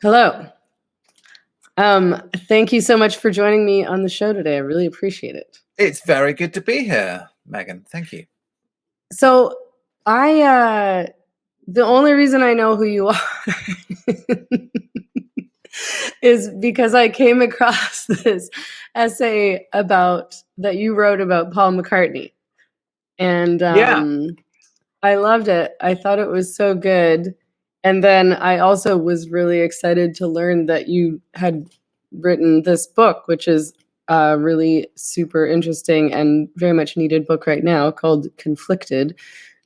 Hello. Thank you so much for joining me on the show today. I really appreciate it. It's very good to be here, Megan. Thank you. So the only reason I know who you are is because I came across this essay that you wrote about Paul McCartney. And Yeah. I loved it. I thought it was so good. And then I also was really excited to learn that you had written this book, which is a really super interesting and very much needed book right now called Conflicted.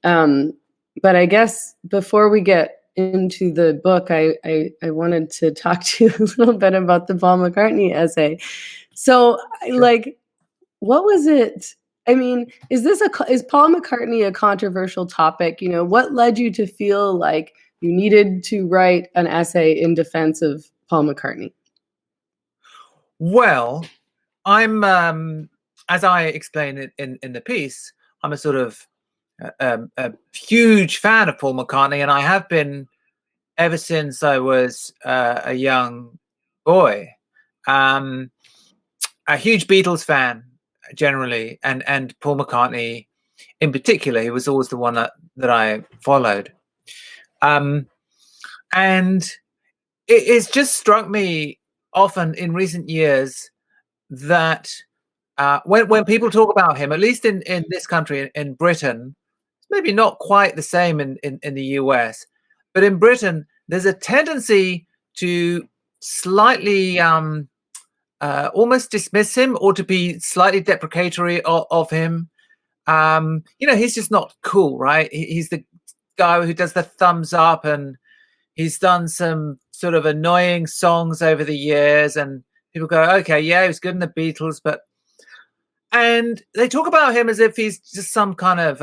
But I guess before we get into the book, I wanted to talk to you a little bit about the Paul McCartney essay. So, Sure. what was it? I mean, is Paul McCartney a controversial topic? You know, what led you to feel like you needed to write an essay in defense of Paul McCartney? Well, I'm, as I explain it in the piece, I'm a sort of a huge fan of Paul McCartney, and I have been ever since I was a young boy. Um, a huge Beatles fan generally, and Paul McCartney in particular. He was always the one that I followed. Um, and it's just struck me often in recent years that when people talk about him, at least in this country, in Britain, maybe not quite the same in the US, but in Britain, there's a tendency to slightly almost dismiss him or to be slightly deprecatory of him. He's just not cool, right? He's the guy who does the thumbs up, and he's done some sort of annoying songs over the years, and people go, okay, yeah, he was good in the Beatles, and they talk about him as if he's just some kind of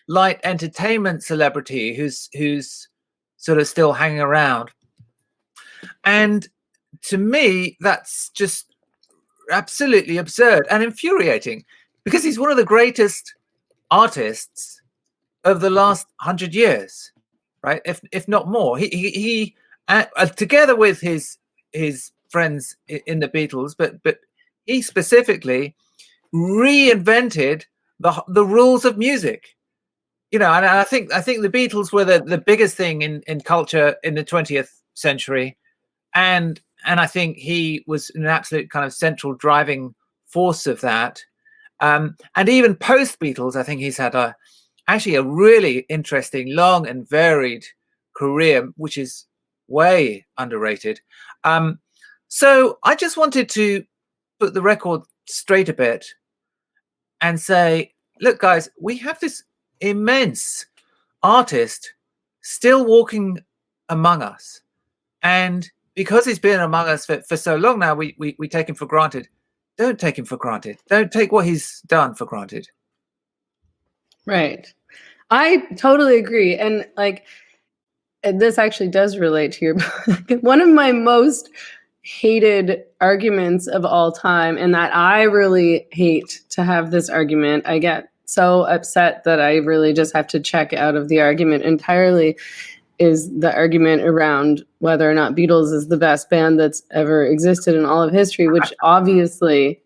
light entertainment celebrity who's sort of still hanging around. And to me, that's just absolutely absurd and infuriating, because he's one of the greatest artists of the last 100 years, right? If not more. He together with his friends in the Beatles, but he specifically reinvented the rules of music. And I think the Beatles were the biggest thing in culture in the 20th century, and I think he was an absolute kind of central driving force of that. And even post Beatles, I think he's had actually a really interesting, long and varied career, which is way underrated. So I just wanted to put the record straight a bit and say, look, guys, we have this immense artist still walking among us. And because he's been among us for so long now, we take him for granted. Don't take him for granted. Don't take what he's done for granted. Right. I totally agree. And this actually does relate to your book. One of my most hated arguments of all time, and that I really hate to have this argument. I get so upset that I really just have to check out of the argument entirely, is the argument around whether or not Beatles is the best band that's ever existed in all of history, which obviously,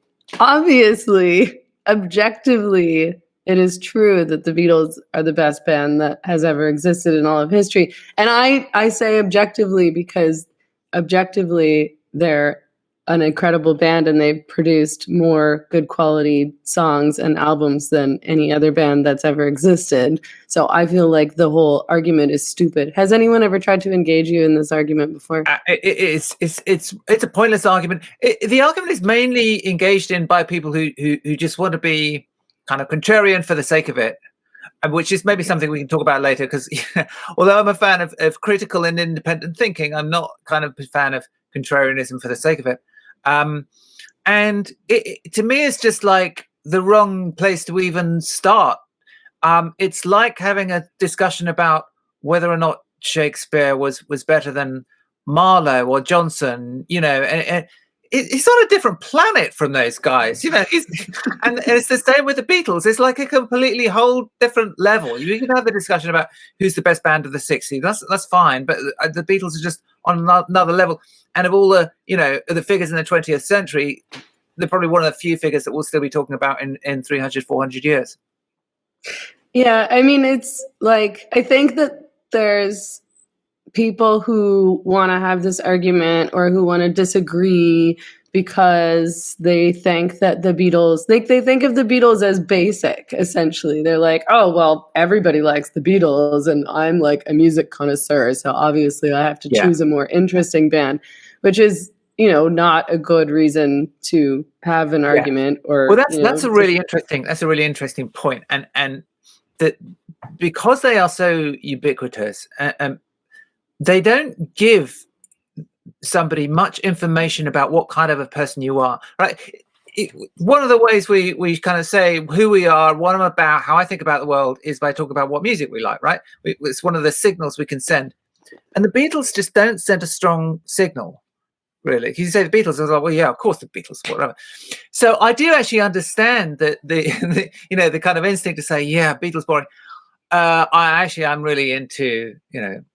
objectively, it is true that the Beatles are the best band that has ever existed in all of history. And I say objectively because objectively they're an incredible band and they've produced more good quality songs and albums than any other band that's ever existed. So I feel like the whole argument is stupid. Has anyone ever tried to engage you in this argument before? It's a pointless argument. The argument is mainly engaged in by people who just want to be kind of contrarian for the sake of it, which is maybe something we can talk about later, because although I'm a fan of critical and independent thinking, I'm not kind of a fan of contrarianism for the sake of it. And to me, it's just like the wrong place to even start. It's like having a discussion about whether or not Shakespeare was better than Marlowe or Johnson, and he's on a different planet from those guys, and it's the same with the Beatles. It's like a completely whole different level. You can have the discussion about who's the best band of the 60s. That's fine, but the Beatles are just another level. And of all the, the figures in the 20th century, they're probably one of the few figures that we'll still be talking about in 300, 400 years. Yeah, I mean, it's like, I think that there's people who want to have this argument or who want to disagree because they think that the Beatles, they think of the Beatles as basic, essentially. They're like, oh, well, everybody likes the Beatles, and I'm like a music connoisseur, so obviously I have to choose a more interesting band, which is, not a good reason to have an argument. Or well, that's a really interesting point, and that because they are so ubiquitous, they don't give somebody much information about what kind of a person you are, right? One of the ways we kind of say who we are, what I'm about, how I think about the world, is by talking about what music we like, right? It's one of the signals we can send. And the Beatles just don't send a strong signal, really. You say the Beatles, I was like, well, yeah, of course the Beatles, whatever. So I do actually understand that the kind of instinct to say, yeah, Beatles boring. I'm really into,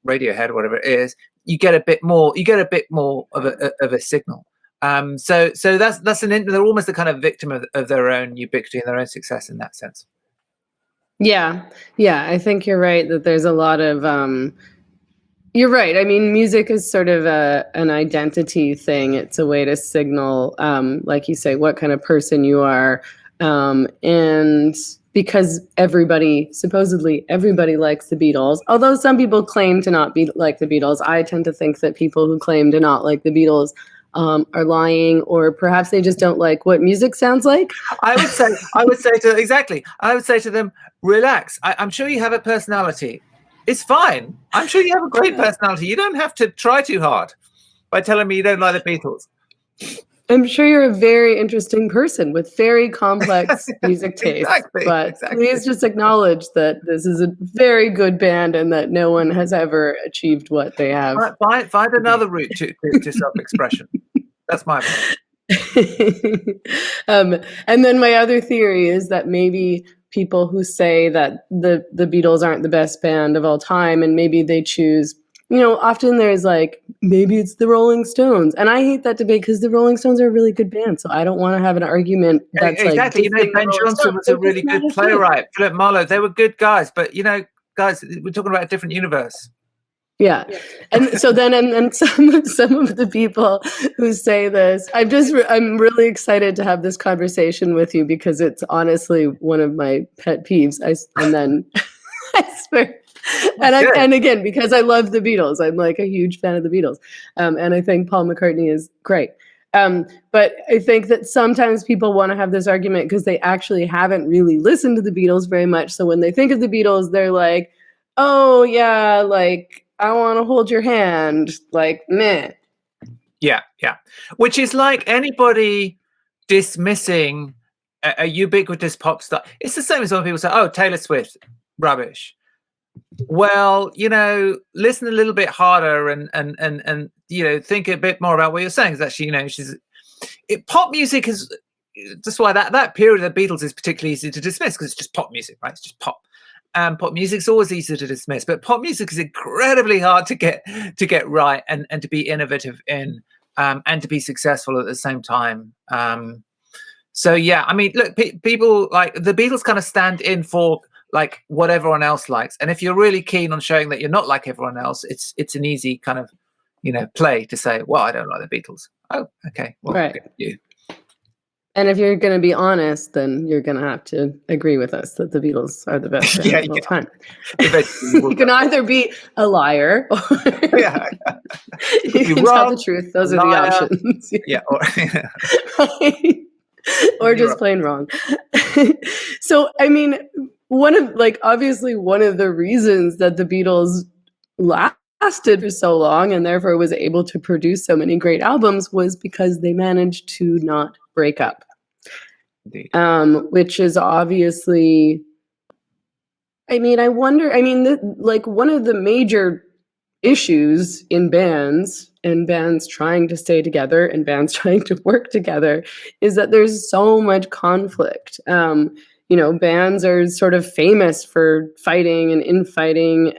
Radiohead or whatever it is. You get a bit more of a signal. So that's they're almost the kind of victim of their own ubiquity and their own success in that sense. Yeah. I think you're right that there's a lot of you're right. I mean, music is sort of an identity thing. It's a way to signal, like you say, what kind of person you are, and because supposedly everybody likes the Beatles, although some people claim to not be like the Beatles. I tend to think that people who claim to not like the Beatles are lying, or perhaps they just don't like what music sounds like. I would say to them, relax. I'm sure you have a personality. It's fine. I'm sure you have a great personality. You don't have to try too hard by telling me you don't like the Beatles. I'm sure you're a very interesting person with very complex music tastes, but please just acknowledge that this is a very good band and that no one has ever achieved what they have. Find another route to self-expression. That's my opinion. And then my other theory is that maybe people who say that the Beatles aren't the best band of all time, and maybe they choose, often there's like, maybe it's the Rolling Stones. And I hate that debate because the Rolling Stones are a really good band. So I don't want to have an argument that's exactly. Ben Johnson was a really good playwright. Philip Marlowe, they were good guys. But, guys, we're talking about a different universe. Yeah. And so then, and some of the people who say this, I'm really excited to have this conversation with you because it's honestly one of my pet peeves. I swear. And again, because I love the Beatles, I'm like a huge fan of the Beatles. And I think Paul McCartney is great. But I think that sometimes people want to have this argument because they actually haven't really listened to the Beatles very much. So when they think of the Beatles, they're like, oh yeah, like, I want to hold your hand, like, meh. Yeah. Which is like anybody dismissing a ubiquitous pop star. It's the same as when people say, oh, Taylor Swift, rubbish. Well, listen a little bit harder and think a bit more about what you're saying. Because actually, pop music is that's why that period of the Beatles is particularly easy to dismiss, because it's just pop music, right? It's just pop. Pop music's always easy to dismiss, but pop music is incredibly hard to get right and to be innovative in, and to be successful at the same time. So yeah, I mean, look, people like the Beatles kind of stand in for like what everyone else likes, and if you're really keen on showing that you're not like everyone else, it's an easy kind of play to say, well, I don't like the Beatles. Oh, okay, well, right. Good for you. And if you're going to be honest, then you're going to have to agree with us that the Beatles are the best band of all time. You can either be a liar or you can tell the truth. Those are the options. Or just plain wrong. So, I mean, obviously one of the reasons that the Beatles lasted for so long and therefore was able to produce so many great albums was because they managed to not break up. Which is obviously, I mean, I wonder, one of the major issues in bands and bands trying to stay together and bands trying to work together is that there's so much conflict. bands are sort of famous for fighting and infighting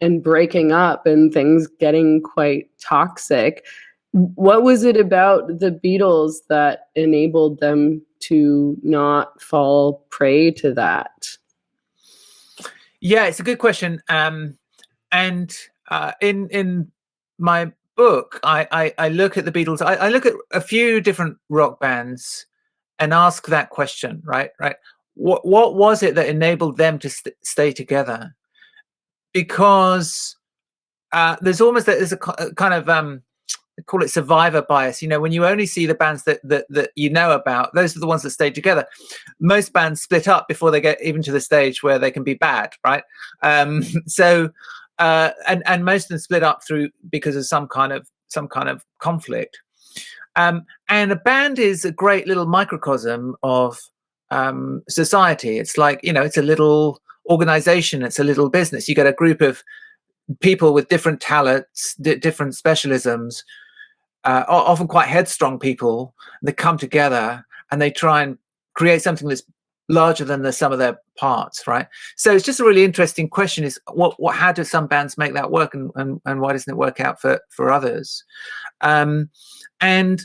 and breaking up and things getting quite toxic. What was it about the Beatles that enabled them to not fall prey to that? Yeah, it's a good question. And in my book, I look at the Beatles. I look at a few different rock bands and ask that question. Right. What was it that enabled them to stay together? Because there's a kind of they call it survivor bias. When you only see the bands that you know about, those are the ones that stay together. Most bands split up before they get even to the stage where they can be bad, right? So and most of them split up because of some kind of conflict. And a band is a great little microcosm of society. It's like, it's a little organization. It's a little business. You get a group of people with different talents, different specialisms, often quite headstrong people. They come together and they try and create something that's larger than the sum of their parts, right? So it's just a really interesting question: is how do some bands make that work, and why doesn't it work out for others? And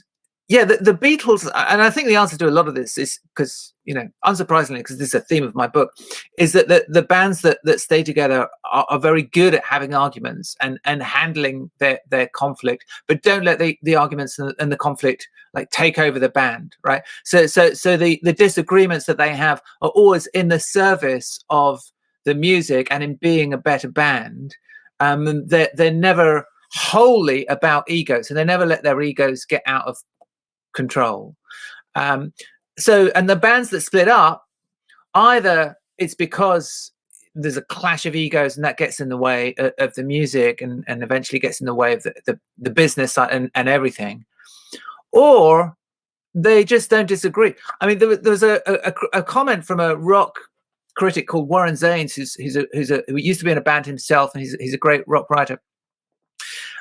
yeah, the Beatles, and I think the answer to a lot of this is because, unsurprisingly, because this is a theme of my book, is that the bands that stay together are very good at having arguments and handling their conflict, but don't let the arguments and the conflict like take over the band, right? So the disagreements that they have are always in the service of the music and in being a better band. They're never wholly about egos, and they never let their egos get out of control. And the bands that split up, either it's because there's a clash of egos and that gets in the way of the music and eventually gets in the way of the business and everything, or they just don't disagree. I mean, there was a comment from a rock critic called Warren Zanes, who used to be in a band himself, and he's a great rock writer.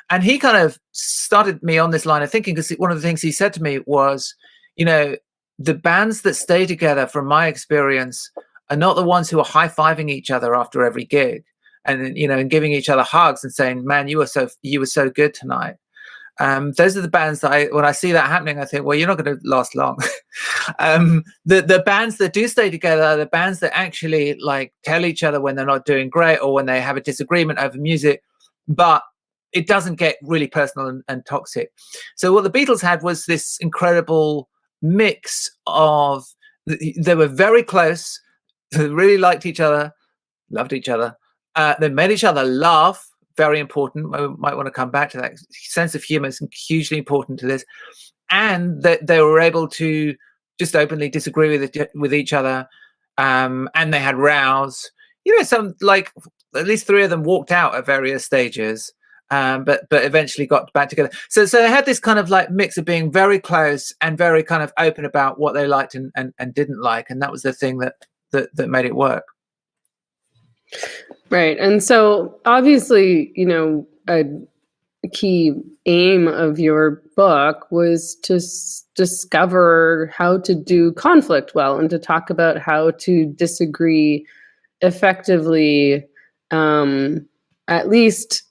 And he kind of started me on this line of thinking, because one of the things he said to me was, the bands that stay together, from my experience, are not the ones who are high-fiving each other after every gig and, and giving each other hugs and saying, man, you were so good tonight. Those are the bands that when I see that happening, I think, well, you're not going to last long. The bands that do stay together are the bands that actually like tell each other when they're not doing great or when they have a disagreement over music, but it doesn't get really personal and toxic. So what the Beatles had was this incredible mix of, they were very close, they really liked each other, loved each other. They made each other laugh, very important. We might want to come back to that. Sense of humor is hugely important to this. And that they were able to just openly disagree with each other. And they had rows. Some, like, at least 3 of them walked out at various stages. But eventually got back together. So they had this kind of like mix of being very close and very kind of open about what they liked and didn't like, and that was the thing that made it work. Right, and so obviously, a key aim of your book was to discover how to do conflict well and to talk about how to disagree effectively, at least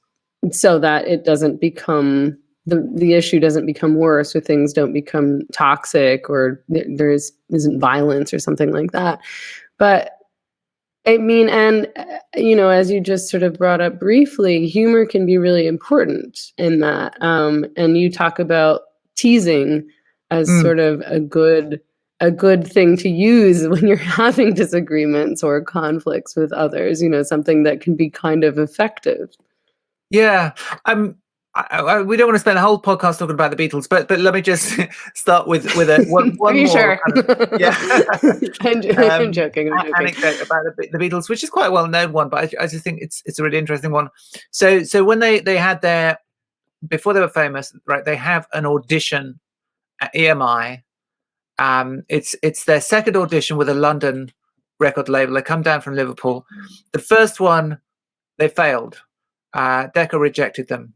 so that it doesn't become the issue doesn't become worse, or things don't become toxic, or there isn't violence or something like that. But I mean, and as you just sort of brought up briefly, humor can be really important in that. And you talk about teasing as sort of a good thing to use when you're having disagreements or conflicts with others. Something that can be kind of effective. Yeah. We don't want to spend the whole podcast talking about the Beatles, but let me just start with one Are you more. Sure? Yeah. I'm joking. Anecdote about the Beatles, which is quite a well-known one, but I just think it's a really interesting one. So when they had before they were famous, right? They have an audition at EMI. It's their second audition with a London record label. They come down from Liverpool. The first one, they failed. Decca rejected them,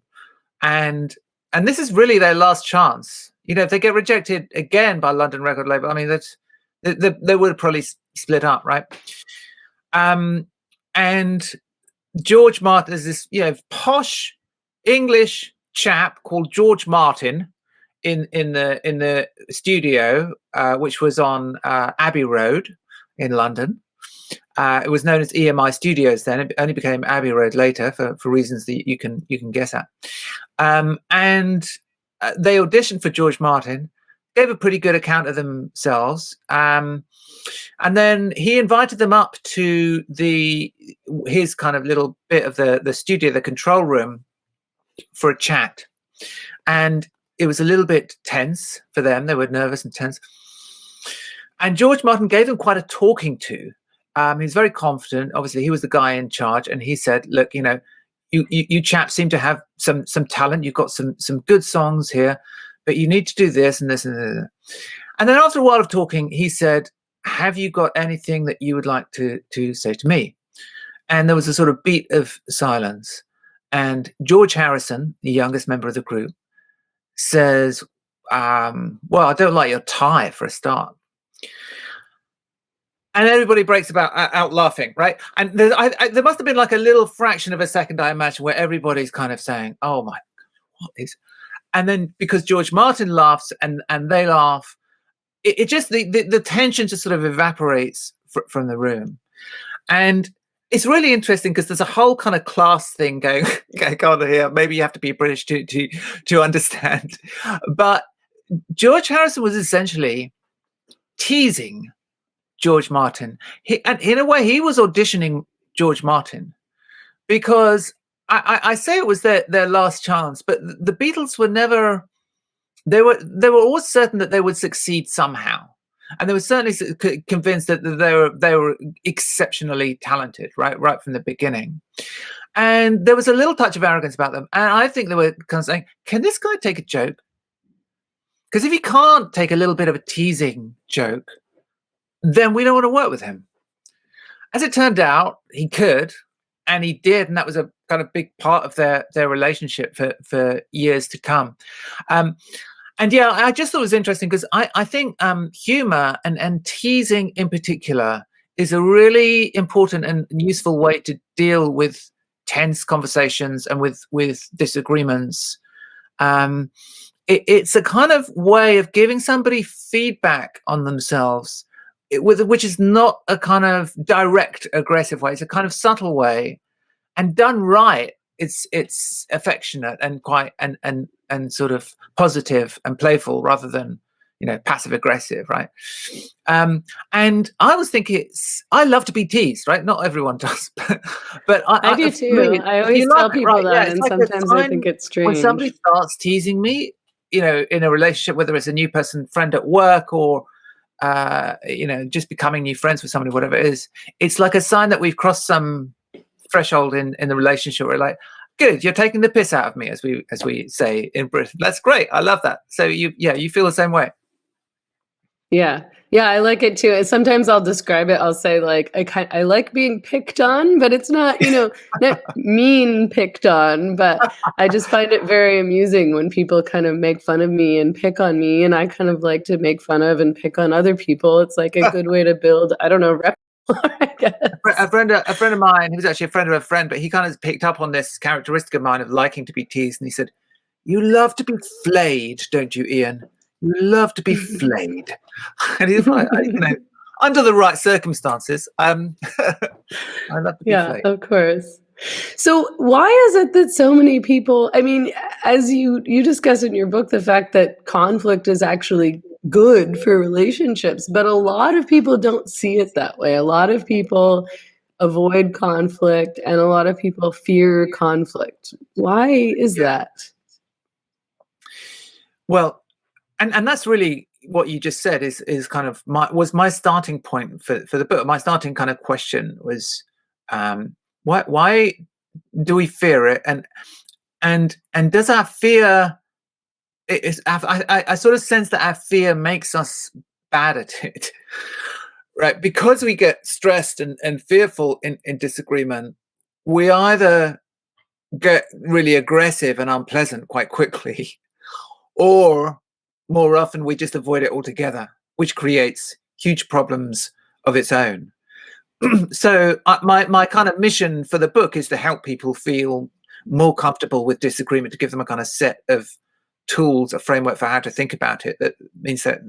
and this is really their last chance. If they get rejected again by London record label, I mean, they would have probably split up, right? And George Martin is this, posh English chap called George Martin in the studio, which was on Abbey Road in London. It was known as EMI Studios then. It only became Abbey Road later for reasons that you can guess at. And they auditioned for George Martin, gave a pretty good account of themselves. And then he invited them up to his kind of little bit of the studio, the control room, for a chat. And it was a little bit tense for them. They were nervous and tense. And George Martin gave them quite a talking to. He was very confident. Obviously, he was the guy in charge. And he said, look, you chaps seem to have some talent. You've got some good songs here, but you need to do this and this and this. And then after a while of talking, he said, have you got anything that you would like to say to me? And there was a sort of beat of silence. And George Harrison, the youngest member of the group, says, well, I don't like your tie for a start. And everybody breaks out laughing, right? And there must have been like a little fraction of a second, I imagine, where everybody's kind of saying, oh my, what is... And then because George Martin laughs and they laugh, it just, the tension just sort of evaporates from the room. And it's really interesting because there's a whole kind of class thing going on here. Maybe you have to be British to understand. But George Harrison was essentially teasing George Martin. And in a way, he was auditioning George Martin, because I say it was their last chance, but the Beatles were never... They were always certain that they would succeed somehow, and they were certainly convinced that they were exceptionally talented right from the beginning. And there was a little touch of arrogance about them, and I think they were kind of saying, "Can this guy take a joke? Because if he can't take a little bit of a teasing joke, then we don't want to work with him." As it turned out, he could, and he did, and that was a kind of big part of their relationship for years to come. And yeah, I just thought it was interesting because I think humor and teasing in particular is a really important and useful way to deal with tense conversations and with disagreements. It's a kind of way of giving somebody feedback on themselves, which is not a kind of direct, aggressive way. It's a kind of subtle way, and done right, it's affectionate and quite and sort of positive and playful rather than passive aggressive, right? And I was thinking, I love to be teased, right? Not everyone does, but I do too. I always tell people that, and sometimes I think it's strange when somebody starts teasing me, in a relationship, whether it's a new person, friend at work, or just becoming new friends with somebody, whatever it is. It's like a sign that we've crossed some threshold in the relationship. We're like, good, you're taking the piss out of me, as we say in Britain. That's great. I love that. So you feel the same way. Yeah, I like it too. Sometimes I'll describe it. I'll say like I like being picked on, but it's not not mean picked on. But I just find it very amusing when people kind of make fun of me and pick on me, and I kind of like to make fun of and pick on other people. It's like a good way to build, I don't know, repertoire, I guess. A friend of mine, who was actually a friend of a friend, but he kind of picked up on this characteristic of mine of liking to be teased, and he said, "You love to be flayed, don't you, Ian? You love to be flayed." And he's like, under the right circumstances, I love to be flayed. Of course. So why is it that so many people, I mean, as you discuss in your book, the fact that conflict is actually good for relationships, but a lot of people don't see it that way. A lot of people avoid conflict, and a lot of people fear conflict. Why is that? Well, and that's really what you just said is kind of my starting point for the book. My starting kind of question was, why do we fear it, and does our fear? I sort of sense that our fear makes us bad at it, right? Because we get stressed and fearful in disagreement, we either get really aggressive and unpleasant quite quickly, or more often we just avoid it altogether, which creates huge problems of its own. So my kind of mission for the book is to help people feel more comfortable with disagreement, to give them a kind of set of tools, a framework for how to think about it that means that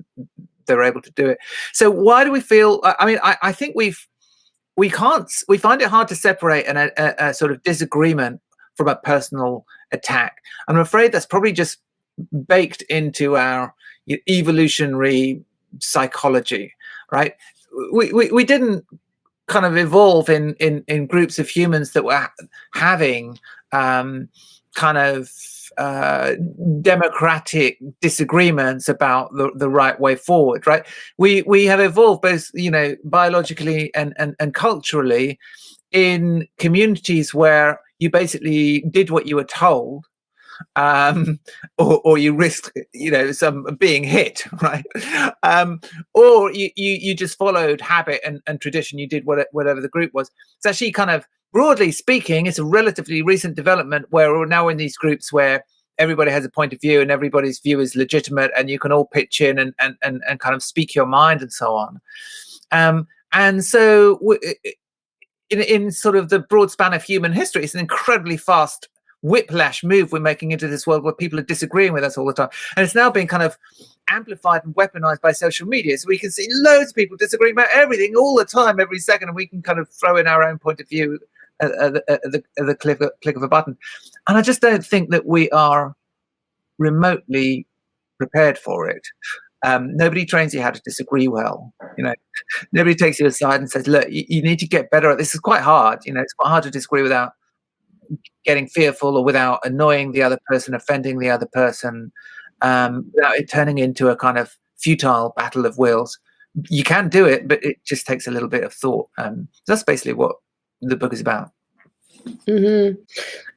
they're able to do it. So why do we feel? I mean, I think we find it hard to separate a sort of disagreement from a personal attack. I'm afraid that's probably just baked into our evolutionary psychology, right? We didn't kind of evolve in groups of humans that were having kind of democratic disagreements about the right way forward, right? We have evolved both, biologically and culturally in communities where you basically did what you were told, or you risked, some being hit, right? Or you just followed habit and tradition. You did whatever the group was. It's actually kind of, broadly speaking, it's a relatively recent development where we're now in these groups where everybody has a point of view and everybody's view is legitimate and you can all pitch in and kind of speak your mind and so on. And so in sort of the broad span of human history, it's an incredibly fast whiplash move we're making into this world where people are disagreeing with us all the time, and it's now being kind of amplified and weaponized by social media. So we can see loads of people disagreeing about everything all the time, every second, and we can kind of throw in our own point of view at the click of a button. And I just don't think that we are remotely prepared for it. Nobody trains you how to disagree well. Nobody takes you aside and says, look, you need to get better at this. It's quite hard. It's quite hard to disagree without getting fearful or without annoying the other person, offending the other person, without it turning into a kind of futile battle of wills. You can do it, but it just takes a little bit of thought. That's basically what the book is about. Mm-hmm.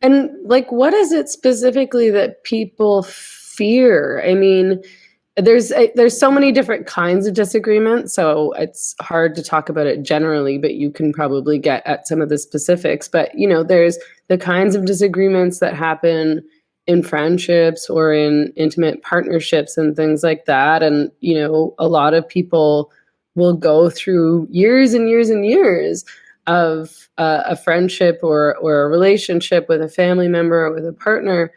And what is it specifically that people fear? I mean, there's so many different kinds of disagreement, so it's hard to talk about it generally, but you can probably get at some of the specifics. But there's the kinds of disagreements that happen in friendships or in intimate partnerships and things like that. And a lot of people will go through years and years and years of a friendship or a relationship with a family member or with a partner,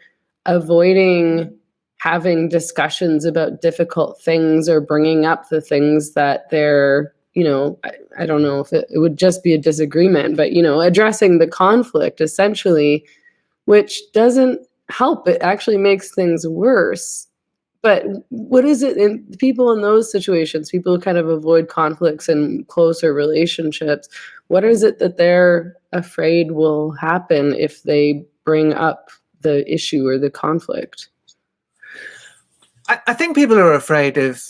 avoiding having discussions about difficult things or bringing up the things that they're, I don't know if it would just be a disagreement, but, addressing the conflict essentially, which doesn't help. It actually makes things worse. But what is it in people in those situations, people who kind of avoid conflicts and closer relationships, what is it that they're afraid will happen if they bring up the issue or the conflict? I think people are afraid of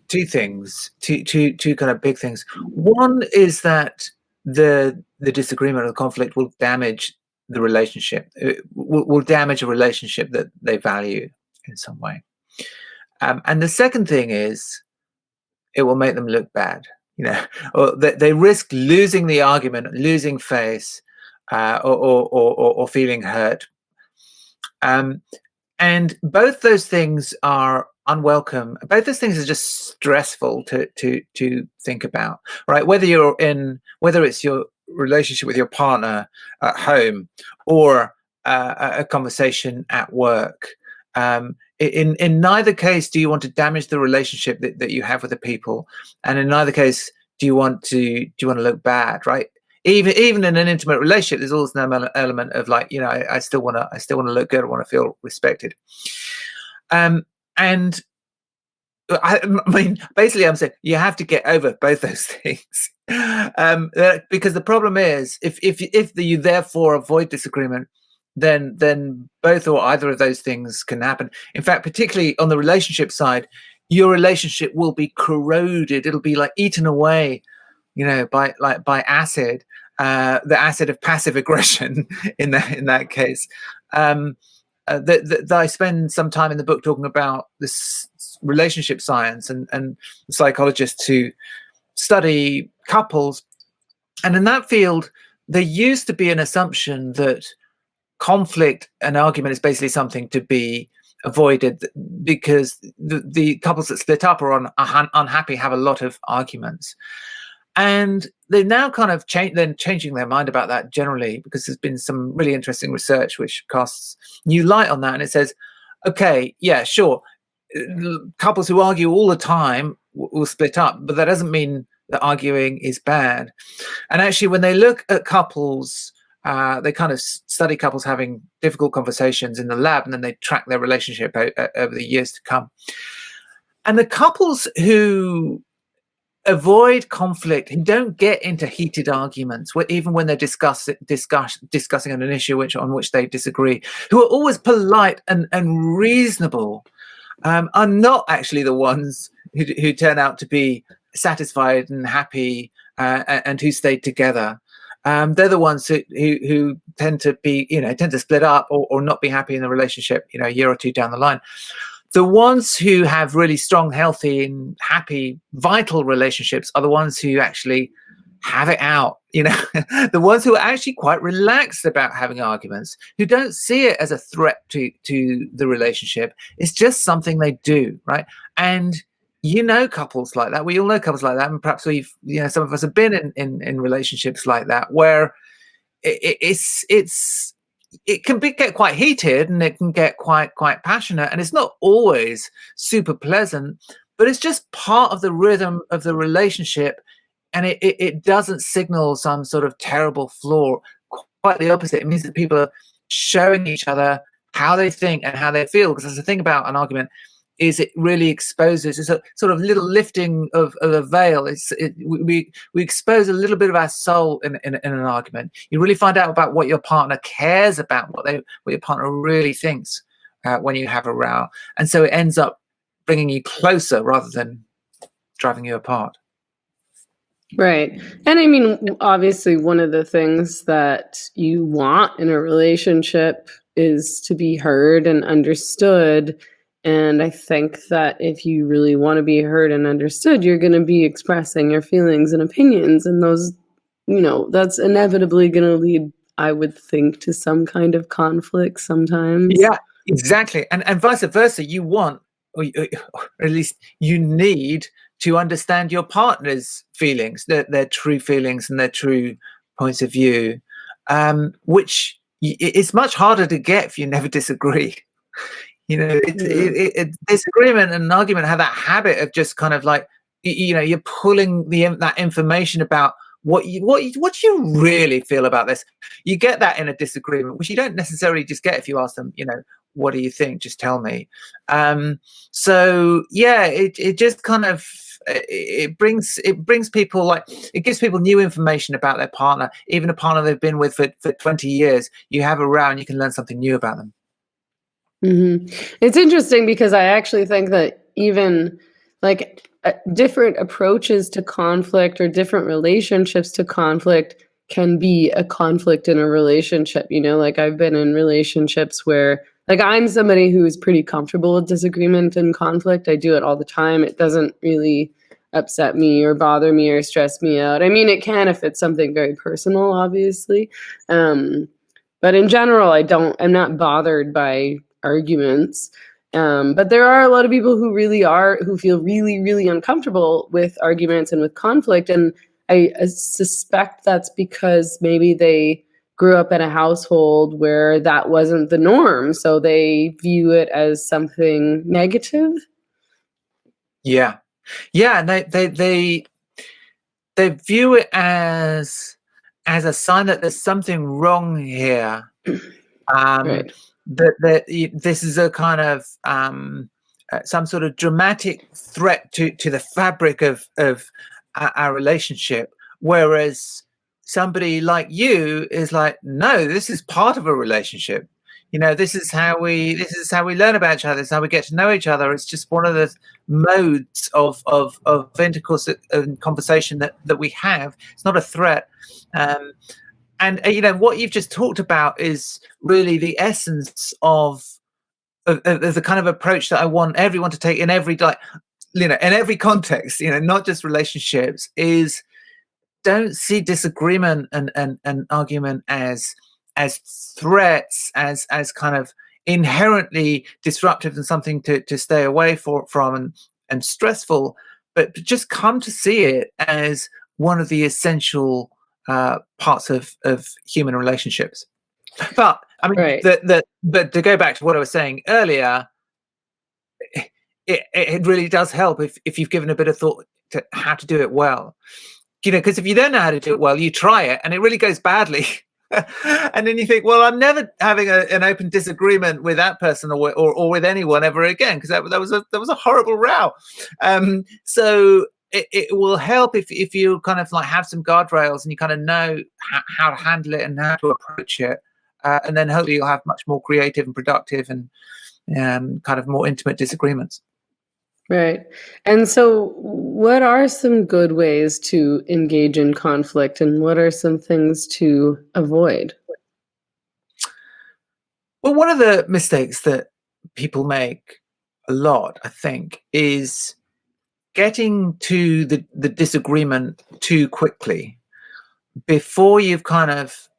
two things, two kind of big things. One is that the disagreement or the conflict will damage the relationship. It will damage a relationship that they value in some way. And the second thing is it will make them look bad. Or they risk losing the argument, losing face, or feeling hurt. And both those things are unwelcome. Both those things are just stressful to think about, right? Whether it's your relationship with your partner at home or a conversation at work. In neither case do you want to damage the relationship that you have with the people, and in neither case do you want to look bad, right? Even in an intimate relationship, there's always an element of I still want to look good. I want to feel respected. And I mean, basically, I'm saying you have to get over both those things, because the problem is if you therefore avoid disagreement, then both or either of those things can happen. In fact, particularly on the relationship side, your relationship will be corroded. It'll be eaten away, by acid, the acid of passive aggression in that case. That I spend some time in the book talking about this relationship science and psychologists who study couples, and in that field, there used to be an assumption that conflict and argument is basically something to be avoided because the couples that split up or are unhappy have a lot of arguments. And they're now kind of changing their mind about that generally, because there's been some really interesting research which casts new light on that. And it says, okay, yeah, sure, couples who argue all the time will split up, but that doesn't mean that arguing is bad. And actually, when they look at couples, they kind of study couples having difficult conversations in the lab, and then they track their relationship over the years to come. And the couples who avoid conflict, who don't get into heated arguments, even when they're discussing an issue on which they disagree, who are always polite and reasonable, are not actually the ones who turn out to be satisfied and happy, and who stay together. They're the ones who tend to split up or not be happy in the relationship, a year or two down the line. The ones who have really strong, healthy, and happy, vital relationships are the ones who actually have it out. The ones who are actually quite relaxed about having arguments, who don't see it as a threat to the relationship. It's just something they do, right? And couples like that. We all know couples like that, and perhaps some of us have been in relationships like that, where it can get quite heated, and it can get quite passionate, and it's not always super pleasant, but it's just part of the rhythm of the relationship, and it doesn't signal some sort of terrible flaw. Quite the opposite. It means that people are showing each other how they think and how they feel. Because the thing about an argument is it really exposes, it's a sort of little lifting of a veil. We expose a little bit of our soul in an argument. You really find out about what your partner cares about, what your partner really thinks when you have a row. And so it ends up bringing you closer rather than driving you apart. Right. And I mean, obviously, one of the things that you want in a relationship is to be heard and understood. And I think that if you really want to be heard and understood, you're going to be expressing your feelings and opinions. And those, that's inevitably going to lead, I would think, to some kind of conflict sometimes. Yeah, exactly. And vice versa. You want, or at least you need, to understand your partner's feelings, their true feelings and their true points of view, which it's much harder to get if you never disagree. Disagreement and an argument have that habit of just kind of like, you're pulling that information about what do you really feel about this. You get that in a disagreement, which you don't necessarily just get if you ask them, what do you think? Just tell me. So yeah, it just kind of it brings people, like, it gives people new information about their partner, even a partner they've been with for 20 years. You have a row and you can learn something new about them. Mm-hmm. It's interesting because I actually think that even like different approaches to conflict or different relationships to conflict can be a conflict in a relationship. Like I've been in relationships where, like, I'm somebody who is pretty comfortable with disagreement and conflict. I do it all the time. It doesn't really upset me or bother me or stress me out. I mean, it can if it's something very personal, obviously. But in general, I'm not bothered by arguments. But there are a lot of people who feel really, really uncomfortable with arguments and with conflict. And I suspect that's because maybe they grew up in a household where that wasn't the norm. So they view it as something negative. Yeah. Yeah. And they view it as a sign that there's something wrong here. Right. That this is a kind of some sort of dramatic threat to the fabric of our relationship, whereas somebody like you is like, no, this is part of a relationship. This is how we learn about each other. This is how we get to know each other. It's just one of the modes of intercourse and conversation that we have. It's not a threat. And what you've just talked about is really the essence of the kind of approach that I want everyone to take in every, in every context, not just relationships, is don't see disagreement and argument as threats, as kind of inherently disruptive and something to stay away from and stressful, but just come to see it as one of the essential parts of human relationships. But I mean, Right. but to go back to what I was saying earlier, it really does help if you've given a bit of thought to how to do it well. Because if you don't know how to do it well, you try it and it really goes badly. And then you think, well, I'm never having an open disagreement with that person or with anyone ever again, because that was a horrible row. So it will help if you kind of like have some guardrails and you kind of know how to handle it and how to approach it. And then hopefully you'll have much more creative and productive and kind of more intimate disagreements. Right. And so, what are some good ways to engage in conflict, and what are some things to avoid? Well, one of the mistakes that people make a lot, I think, is getting to the disagreement too quickly before you've kind of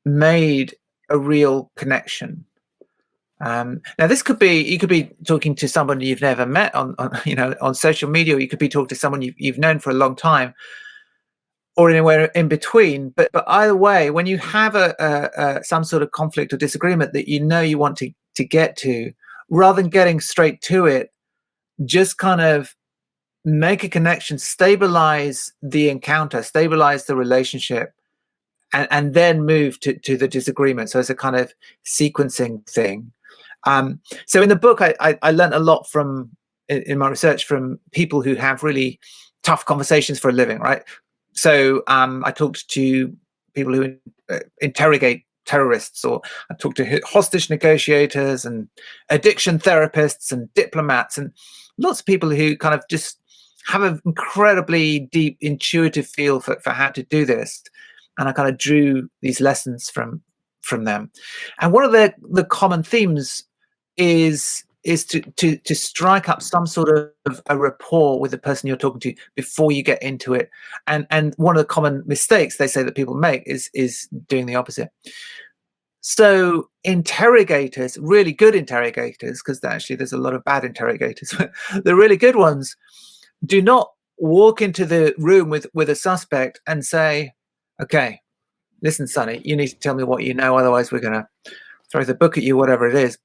made a real connection. Now, this could be you could be talking to somebody you've never met on on social media, or you could be talking to someone you've known for a long time, or anywhere in between. But either way, when you have a some sort of conflict or disagreement that you want to get to, rather than getting straight to it, just kind of make a connection, stabilize the encounter, stabilize the relationship, and then move to the disagreement. So it's a kind of sequencing thing. So in the book, I learned a lot from in my research from people who have really tough conversations for a living, right? So I talked to people who interrogate terrorists, or I talked to hostage negotiators and addiction therapists and diplomats, and lots of people who kind of just have an incredibly deep intuitive feel for how to do this. And I kind of drew these lessons from them. And one of the common themes is to strike up some sort of a rapport with the person you're talking to before you get into it. And one of the common mistakes they say that people make is doing the opposite. So interrogators, really good interrogators, because actually there's a lot of bad interrogators, but the really good ones do not walk into the room with a suspect and say, okay, listen, Sonny, you need to tell me what you know, otherwise we're going to throw the book at you, whatever it is.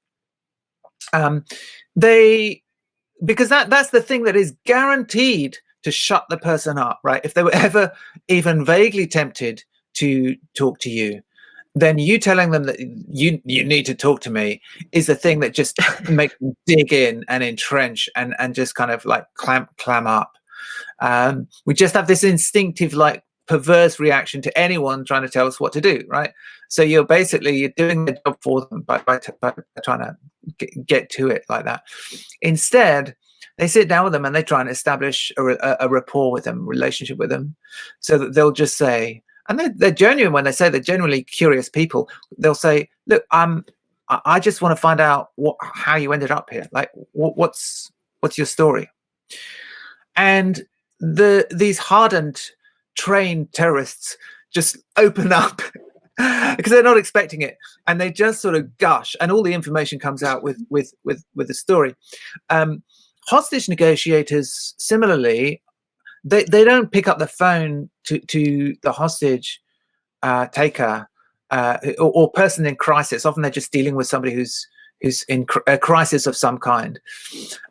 Because that's the thing that is guaranteed to shut the person up, right? If they were ever even vaguely tempted to talk to you, then you telling them that you need to talk to me is the thing that just makes them dig in and entrench and just kind of like clam up. We just have this instinctive, like, perverse reaction to anyone trying to tell us what to do, right? So you're doing the job for them by trying to get to it like that. Instead, they sit down with them and they try and establish a rapport with them, relationship with them, so that they'll just say, and they're genuine when they say they're genuinely curious people. They'll say, look, I just want to find out how you ended up here. Like, what's your story? And these hardened, trained terrorists just open up because they're not expecting it, and they just sort of gush, and all the information comes out with the story. Hostage negotiators, similarly, they don't pick up the phone to the hostage taker or person in crisis. Often they're just dealing with somebody who's in a crisis of some kind.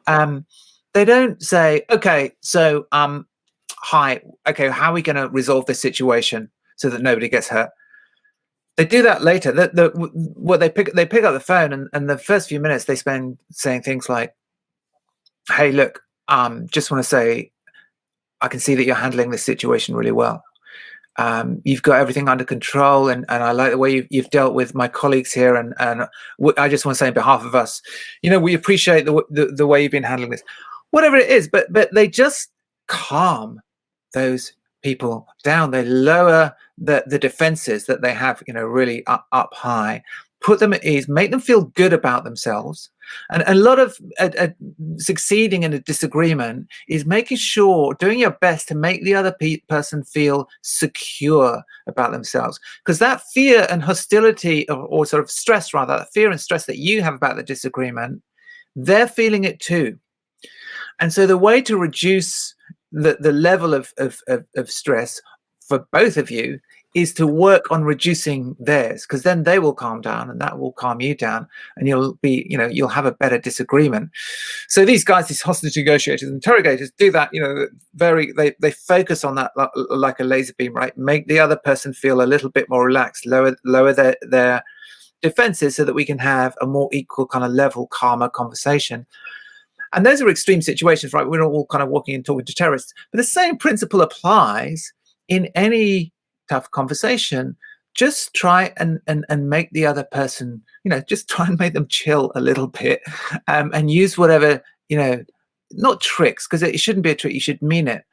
They don't say, okay, so hi, okay, how are we going to resolve this situation so that nobody gets hurt? They do that later. They pick up the phone, and the first few minutes they spend saying things like, hey, look, just want to say, I can see that you're handling this situation really well. You've got everything under control, and I like the way you've dealt with my colleagues here, and I just want to say on behalf of us, we appreciate the way you've been handling this, whatever it is. But they just calm those people down. They lower the defenses that they have, really up high, put them at ease, make them feel good about themselves. And a lot of succeeding in a disagreement is making sure, doing your best to make the other person feel secure about themselves. Because that fear and hostility, or sort of stress, rather, that fear and stress that you have about the disagreement, they're feeling it too. And so the way to reduce the level of stress for both of you is to work on reducing theirs, because then they will calm down and that will calm you down, and you'll have a better disagreement. So these guys, these hostage negotiators, interrogators, do that. They focus on that like a laser beam, right? Make the other person feel a little bit more relaxed, lower their defenses, so that we can have a more equal, kind of level, calmer conversation. And those are extreme situations, right? We're not all kind of walking and talking to terrorists, but the same principle applies in any tough conversation. Just try and make the other person, just try and make them chill a little bit, and use whatever, not tricks, because it shouldn't be a trick. You should mean it,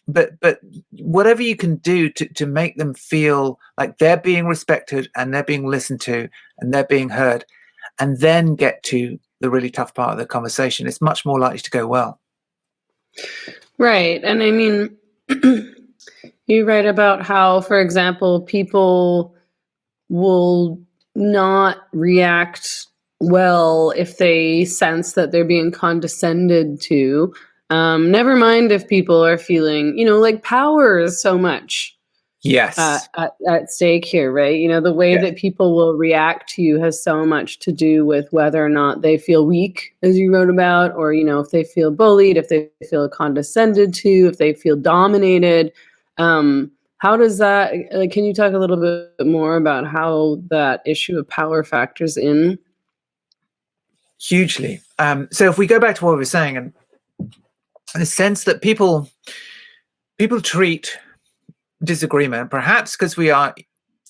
but whatever you can do to make them feel like they're being respected and they're being listened to and they're being heard, and then get to the really tough part of the conversation, it's much more likely to go well. Right. And I mean, you write about how, for example, people will not react well if they sense that they're being condescended to. Never mind if people are feeling, like power is so much Yes. At stake here, right? The way that people will react to you has so much to do with whether or not they feel weak, as you wrote about, or, if they feel bullied, if they feel condescended to, if they feel dominated. How does that, can you talk a little bit more about how that issue of power factors in? Hugely. So if we go back to what we were saying, and the sense that people treat disagreement, perhaps because we are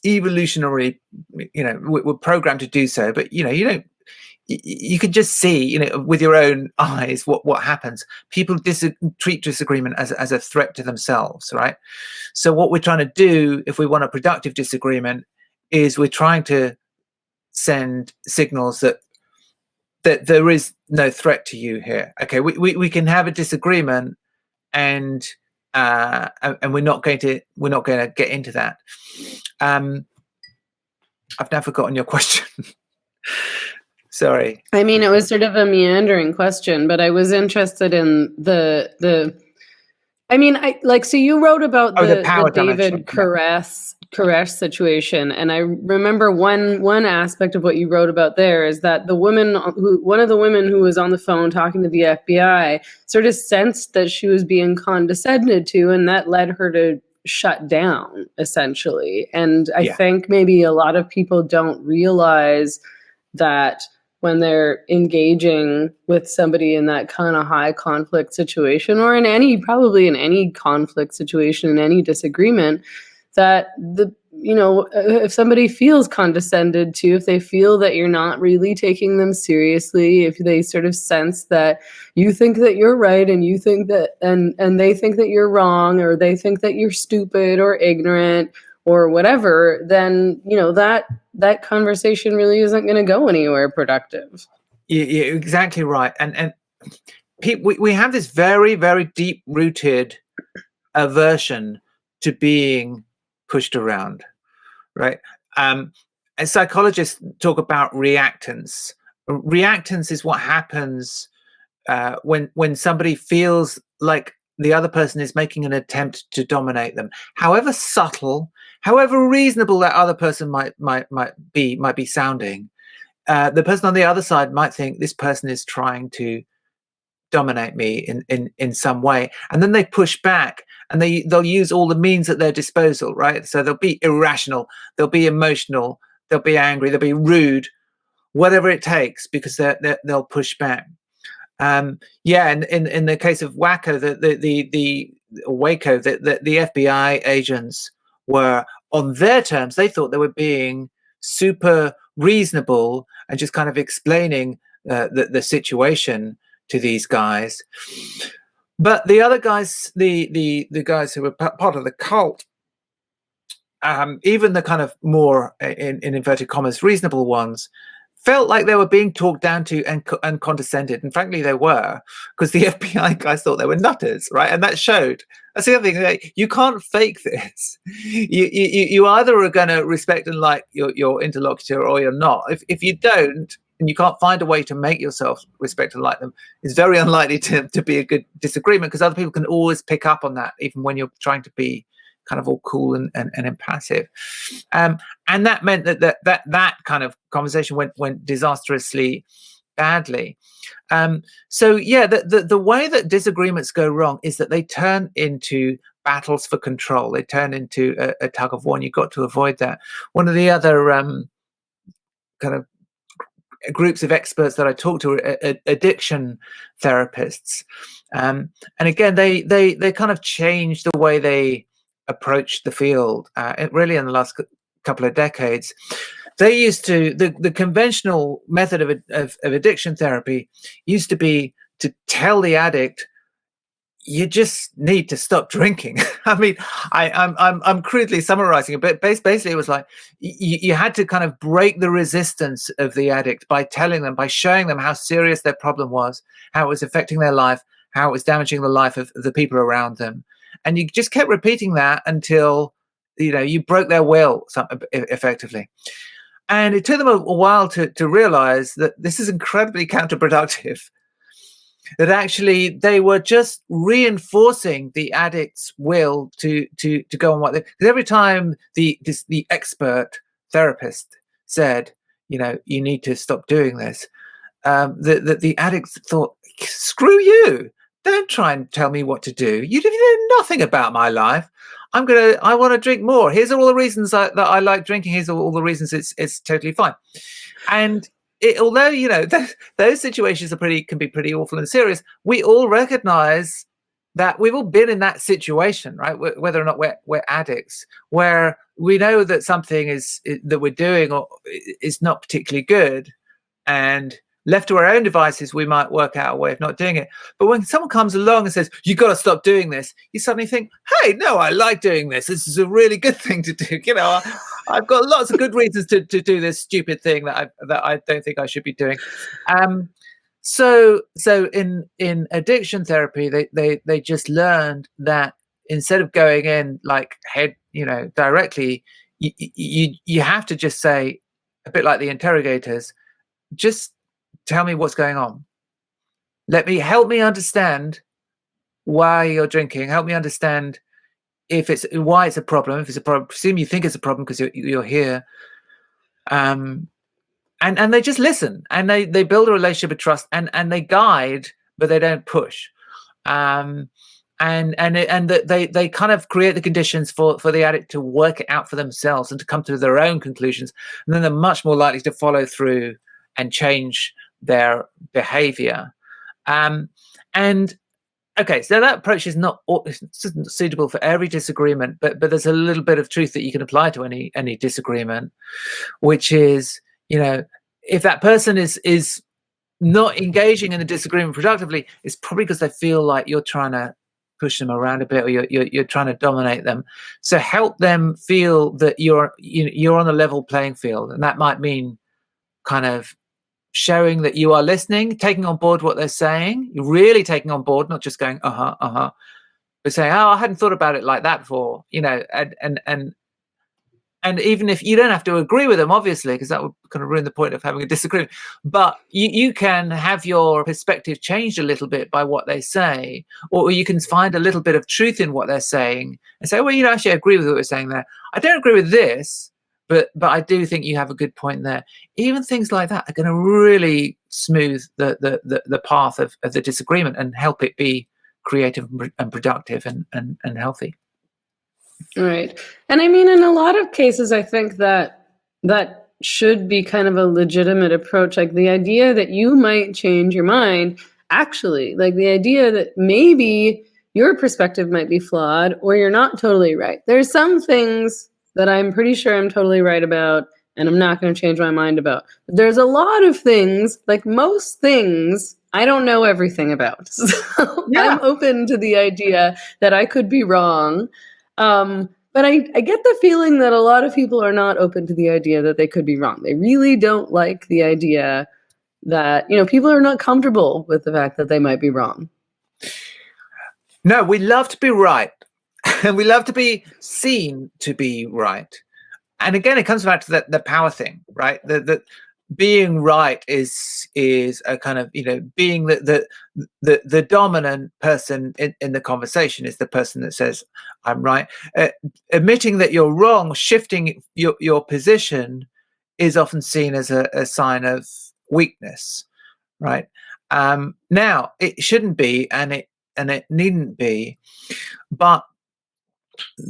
evolutionary, we're programmed to do so, but you could just see, with your own eyes what happens. People treat disagreement as a threat to themselves, right? So what we're trying to do, if we want a productive disagreement, is we're trying to send signals that there is no threat to you here. Okay, we can have a disagreement, and we're not going to get into that. I've now forgotten your question. Sorry. I mean, it was sort of a meandering question, but I was interested in the. I mean, so you wrote about the David Koresh situation, and I remember one aspect of what you wrote about there is that one of the women who was on the phone talking to the FBI sort of sensed that she was being condescended to, and that led her to shut down, essentially. And I think maybe a lot of people don't realize that when they're engaging with somebody in that kind of high conflict situation, or probably in any conflict situation, in any disagreement, that if somebody feels condescended to, if they feel that you're not really taking them seriously, if they sort of sense that you think that you're right and you think that, and they think that you're wrong, or they think that you're stupid or ignorant or whatever, then, that conversation really isn't going to go anywhere productive. Yeah, exactly right. And we have this very, very deep-rooted aversion to being pushed around, right? And psychologists talk about reactance. Reactance is what happens when somebody feels like the other person is making an attempt to dominate them, however subtle, however reasonable that other person might be sounding. The person on the other side might think this person is trying to dominate me in some way, and then they push back, and they'll use all the means at their disposal, right? So they'll be irrational, they'll be emotional, they'll be angry, they'll be rude, whatever it takes, because they'll push back. In the case of Waco, the FBI agents were on their terms. They thought they were being super reasonable and just kind of explaining the situation to these guys. But the other guys, the guys who were part of the cult, even the kind of more, in inverted commas, reasonable ones, felt like they were being talked down to and condescended. And frankly, they were, because the FBI guys thought they were nutters, right? And that showed. That's the other thing. Like, you can't fake this. You either are going to respect and like your interlocutor, or you're not. If you don't, and you can't find a way to make yourself respect and like them, it's very unlikely to be a good disagreement, because other people can always pick up on that, even when you're trying to be kind of all cool and impassive. And that meant that kind of conversation went disastrously badly. So yeah, the way that disagreements go wrong is that they turn into battles for control. They turn into a tug of war, and you've got to avoid that. One of the other kind of groups of experts that I talk to are addiction therapists, and again, they kind of changed the way they approached the field. Really, in the last couple of decades, they used to the conventional method of addiction therapy used to be to tell the addict, you just need to stop drinking. I mean, I'm crudely summarizing it, but basically it was like you had to kind of break the resistance of the addict by telling them, by showing them how serious their problem was, how it was affecting their life, how it was damaging the life of the people around them. And you just kept repeating that until, you broke their will effectively. And it took them a while to realize that this is incredibly counterproductive, that actually they were just reinforcing the addict's will to go on because every time the expert therapist said, you need to stop doing this, the addict thought, screw you, don't try and tell me what to do. You know nothing about my life. I want to drink more. Here's all the reasons that I like drinking. Here's all the reasons it's totally fine. And although those situations can be pretty awful and serious, we all recognize that we've all been in that situation, right? Whether or not we're addicts, where we know that something that we're doing or is not particularly good, and left to our own devices, we might work out a way of not doing it. But when someone comes along and says, you've got to stop doing this, you suddenly think, hey, no, I like doing this. This is a really good thing to do. I've got lots of good reasons to do this stupid thing that I don't think I should be doing. So in addiction therapy, they just learned that instead of going in like head, directly, you have to just say, a bit like the interrogators, just tell me what's going on. Help me understand why you're drinking. Help me understand why it's a problem. If it's a problem, presume you think it's a problem because you're here. And they just listen, and they build a relationship of trust, and they guide, but they don't push. And they kind of create the conditions for the addict to work it out for themselves and to come to their own conclusions. And then they're much more likely to follow through and change their behavior. Okay, so that approach is not suitable for every disagreement, but there's a little bit of truth that you can apply to any disagreement, which is, if that person is not engaging in the disagreement productively, it's probably because they feel like you're trying to push them around a bit, or you're trying to dominate them. So help them feel that you're on a level playing field, and that might mean kind of showing that you are listening, taking on board what they're saying. You're really taking on board, not just going but saying, oh, I hadn't thought about it like that before, and even if you don't have to agree with them, obviously, because that would kind of ruin the point of having a disagreement, but you can have your perspective changed a little bit by what they say, or you can find a little bit of truth in what they're saying and say, well, actually I agree with what you're saying there. I don't agree with this, but I do think you have a good point there. Even things like that are going to really smooth the path of the disagreement and help it be creative and productive and healthy. Right. And I mean, in a lot of cases, I think that should be kind of a legitimate approach. Like the idea that you might change your mind, actually, like the idea that maybe your perspective might be flawed or you're not totally right. There's some things that I'm pretty sure I'm totally right about, and I'm not going to change my mind about. But there's a lot of things, like most things, I don't know everything about. So yeah. I'm open to the idea that I could be wrong. But I get the feeling that a lot of people are not open to the idea that they could be wrong. They really don't like the idea that, people are not comfortable with the fact that they might be wrong. No, we love to be right. And we love to be seen to be right. And again, it comes back to the power thing, right? being right is a kind of, being the dominant person in the conversation is the person that says I'm right. Admitting that you're wrong, shifting your position, is often seen as a sign of weakness, right? Now it shouldn't be, and it needn't be, but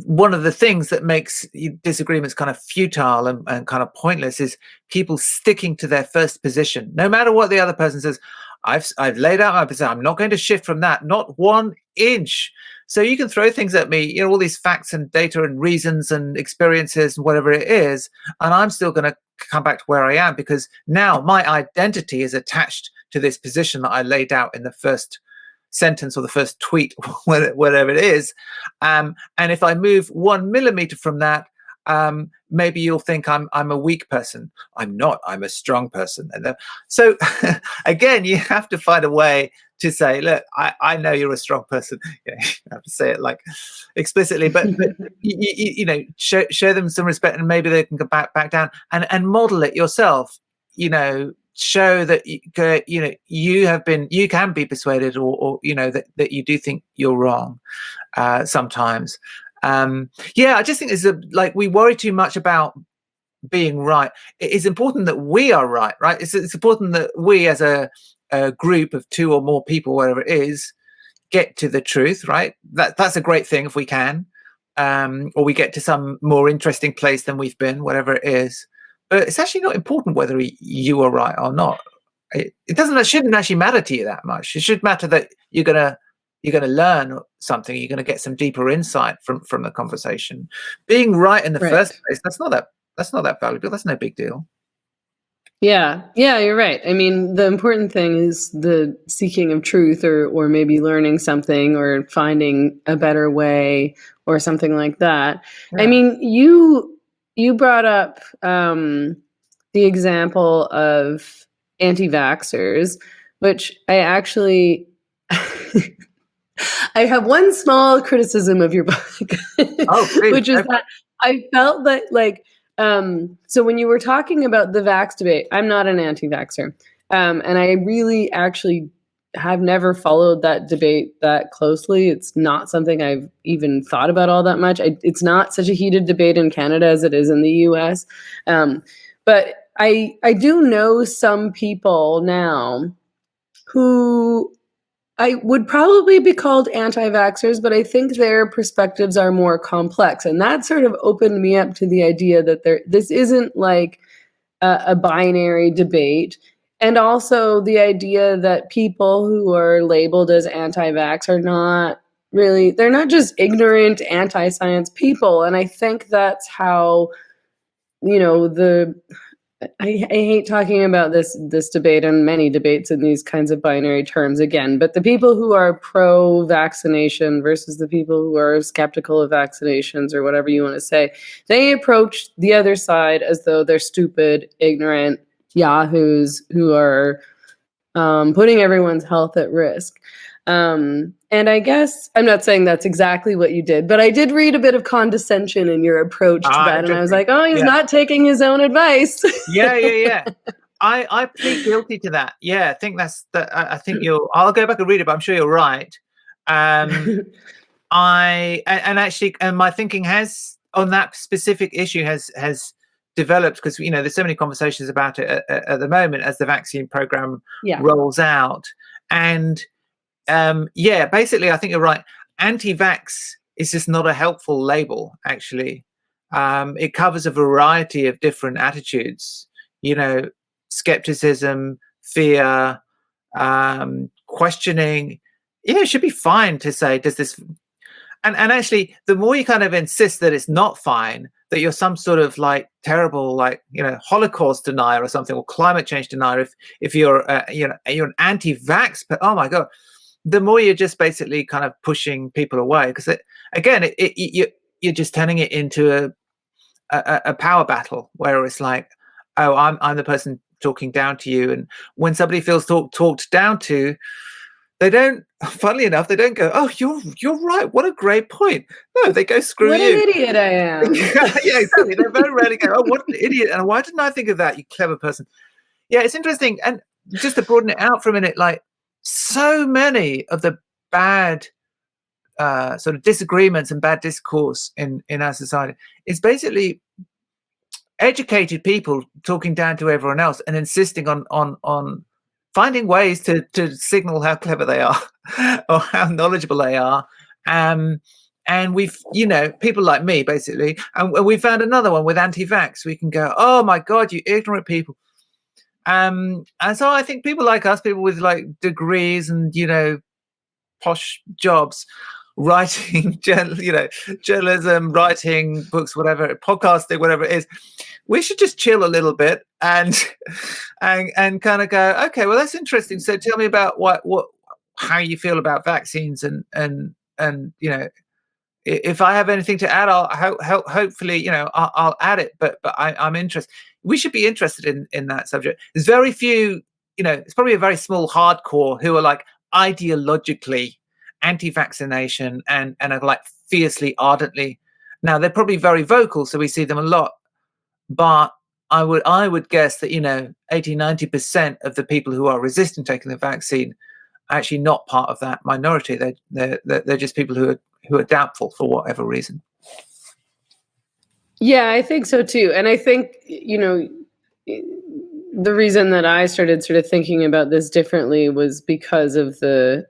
one of the things that makes disagreements kind of futile and kind of pointless is people sticking to their first position, no matter what the other person says. I've laid out my position. I'm not going to shift from that, not 1 inch. So you can throw things at me, all these facts and data and reasons and experiences and whatever it is, and I'm still going to come back to where I am, because now my identity is attached to this position that I laid out in the first sentence or the first tweet, whatever it is. And if I move 1 millimeter from that, maybe you'll think I'm a weak person. I'm not. I'm a strong person. And so again, you have to find a way to say, look, I know you're a strong person. You have to say it like explicitly, but show them some respect, and maybe they can go back down and model it yourself. Show that you can be persuaded, or that you do think you're wrong sometimes. I just think we worry too much about being right. It is important that we are right. It's important that we, as a group of 2 or more people, whatever it is, get to the truth. Right. That's a great thing if we can, or we get to some more interesting place than we've been, whatever it is. But it's actually not important whether you are right or not. It shouldn't actually matter to you that much. It should matter that you're gonna learn something. You're gonna get some deeper insight from the conversation. Being right in the first place, that's not that valuable. That's no big deal. Yeah, you're right. I mean, the important thing is the seeking of truth, or maybe learning something, or finding a better way, or something like that. Yeah. I mean, you brought up the example of anti-vaxxers, which I actually I have one small criticism of your book, which is that I felt that so when you were talking about the vax debate, I'm not an anti-vaxxer, and I really actually have never followed that debate that closely. It's not something I've even thought about all that much. It's not such a heated debate in Canada as it is in the US. But I do know some people now who I would probably be called anti-vaxxers, but I think their perspectives are more complex. And that sort of opened me up to the idea that this isn't like a binary debate. And also the idea that people who are labeled as anti-vax are not really, they're not just ignorant anti-science people. And I think that's how, I hate talking about this debate and many debates in these kinds of binary terms again, but the people who are pro-vaccination versus the people who are skeptical of vaccinations, or whatever you want to say, they approach the other side as though they're stupid, ignorant yahoos who are putting everyone's health at risk. And I guess I'm not saying that's exactly what you did, but I did read a bit of condescension in your approach to that. And I was like, oh, he's not taking his own advice. Yeah. I plead guilty to that. Yeah, I think I think I'll go back and read it, but I'm sure you're right. And my thinking has, on that specific issue, has developed, because there's so many conversations about it at the moment as the vaccine program rolls out. And basically, I think you're right. Anti-vax is just not a helpful label, actually. It covers a variety of different attitudes, skepticism, fear, questioning. It should be fine to say, does this... And actually, the more you kind of insist that it's not fine, that you're some sort of terrible, Holocaust denier or something, or climate change denier, if you're, you're an anti-vax, but oh my God, the more you're just basically kind of pushing people away, because you're just turning it into a power battle where it's like, oh, I'm the person talking down to you. And when somebody feels talked down to, they don't, funnily enough, they don't go, oh, you're right, what a great point. No, they go, screw you. What an idiot I am. Yeah, exactly. They very rarely go, oh, what an idiot, and why didn't I think of that, you clever person. Yeah, it's interesting. And just to broaden it out for a minute, like so many of the bad sort of disagreements and bad discourse in our society is basically educated people talking down to everyone else and insisting on finding ways to signal how clever they are or how knowledgeable they are. And we've, people like me basically, and we found another one with anti-vax. We can go, oh my God, you ignorant people. And so I think people like us, people with like degrees and posh jobs, writing journalism, writing books, whatever, podcasting, whatever it is, we should just chill a little bit and kind of go, okay, well, that's interesting. So tell me about how you feel about vaccines, and if I have anything to add, I'll hopefully I'll add it. But I'm interested. We should be interested in that subject. There's very few, it's probably a very small hardcore who are like ideologically anti-vaccination and are like fiercely, ardently. Now they're probably very vocal, so we see them a lot. But I would guess that 80-90% of the people who are resisting taking the vaccine are actually not part of that minority. They're just people who are doubtful for whatever reason. Yeah, I think so too. And I think, the reason that I started sort of thinking about this differently was because of the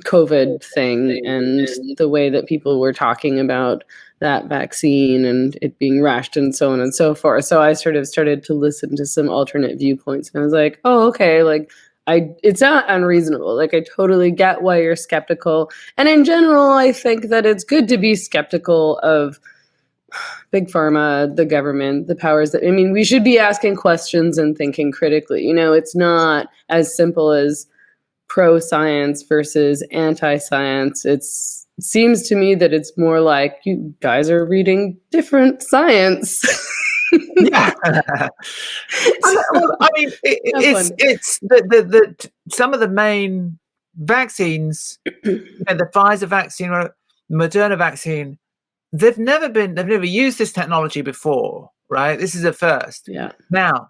COVID thing and the way that people were talking about that vaccine and it being rushed and so on and so forth. So I sort of started to listen to some alternate viewpoints, and I was like, oh, okay, like it's not unreasonable. Like I totally get why you're skeptical. And in general, I think that it's good to be skeptical of big pharma, the government, the powers that, we should be asking questions and thinking critically. It's not as simple as pro-science versus anti-science. It seems to me that it's more like you guys are reading different science. Yeah. It's some of the main vaccines, the Pfizer vaccine or Moderna vaccine, they've never used this technology before, right? This is a first. Yeah. Now,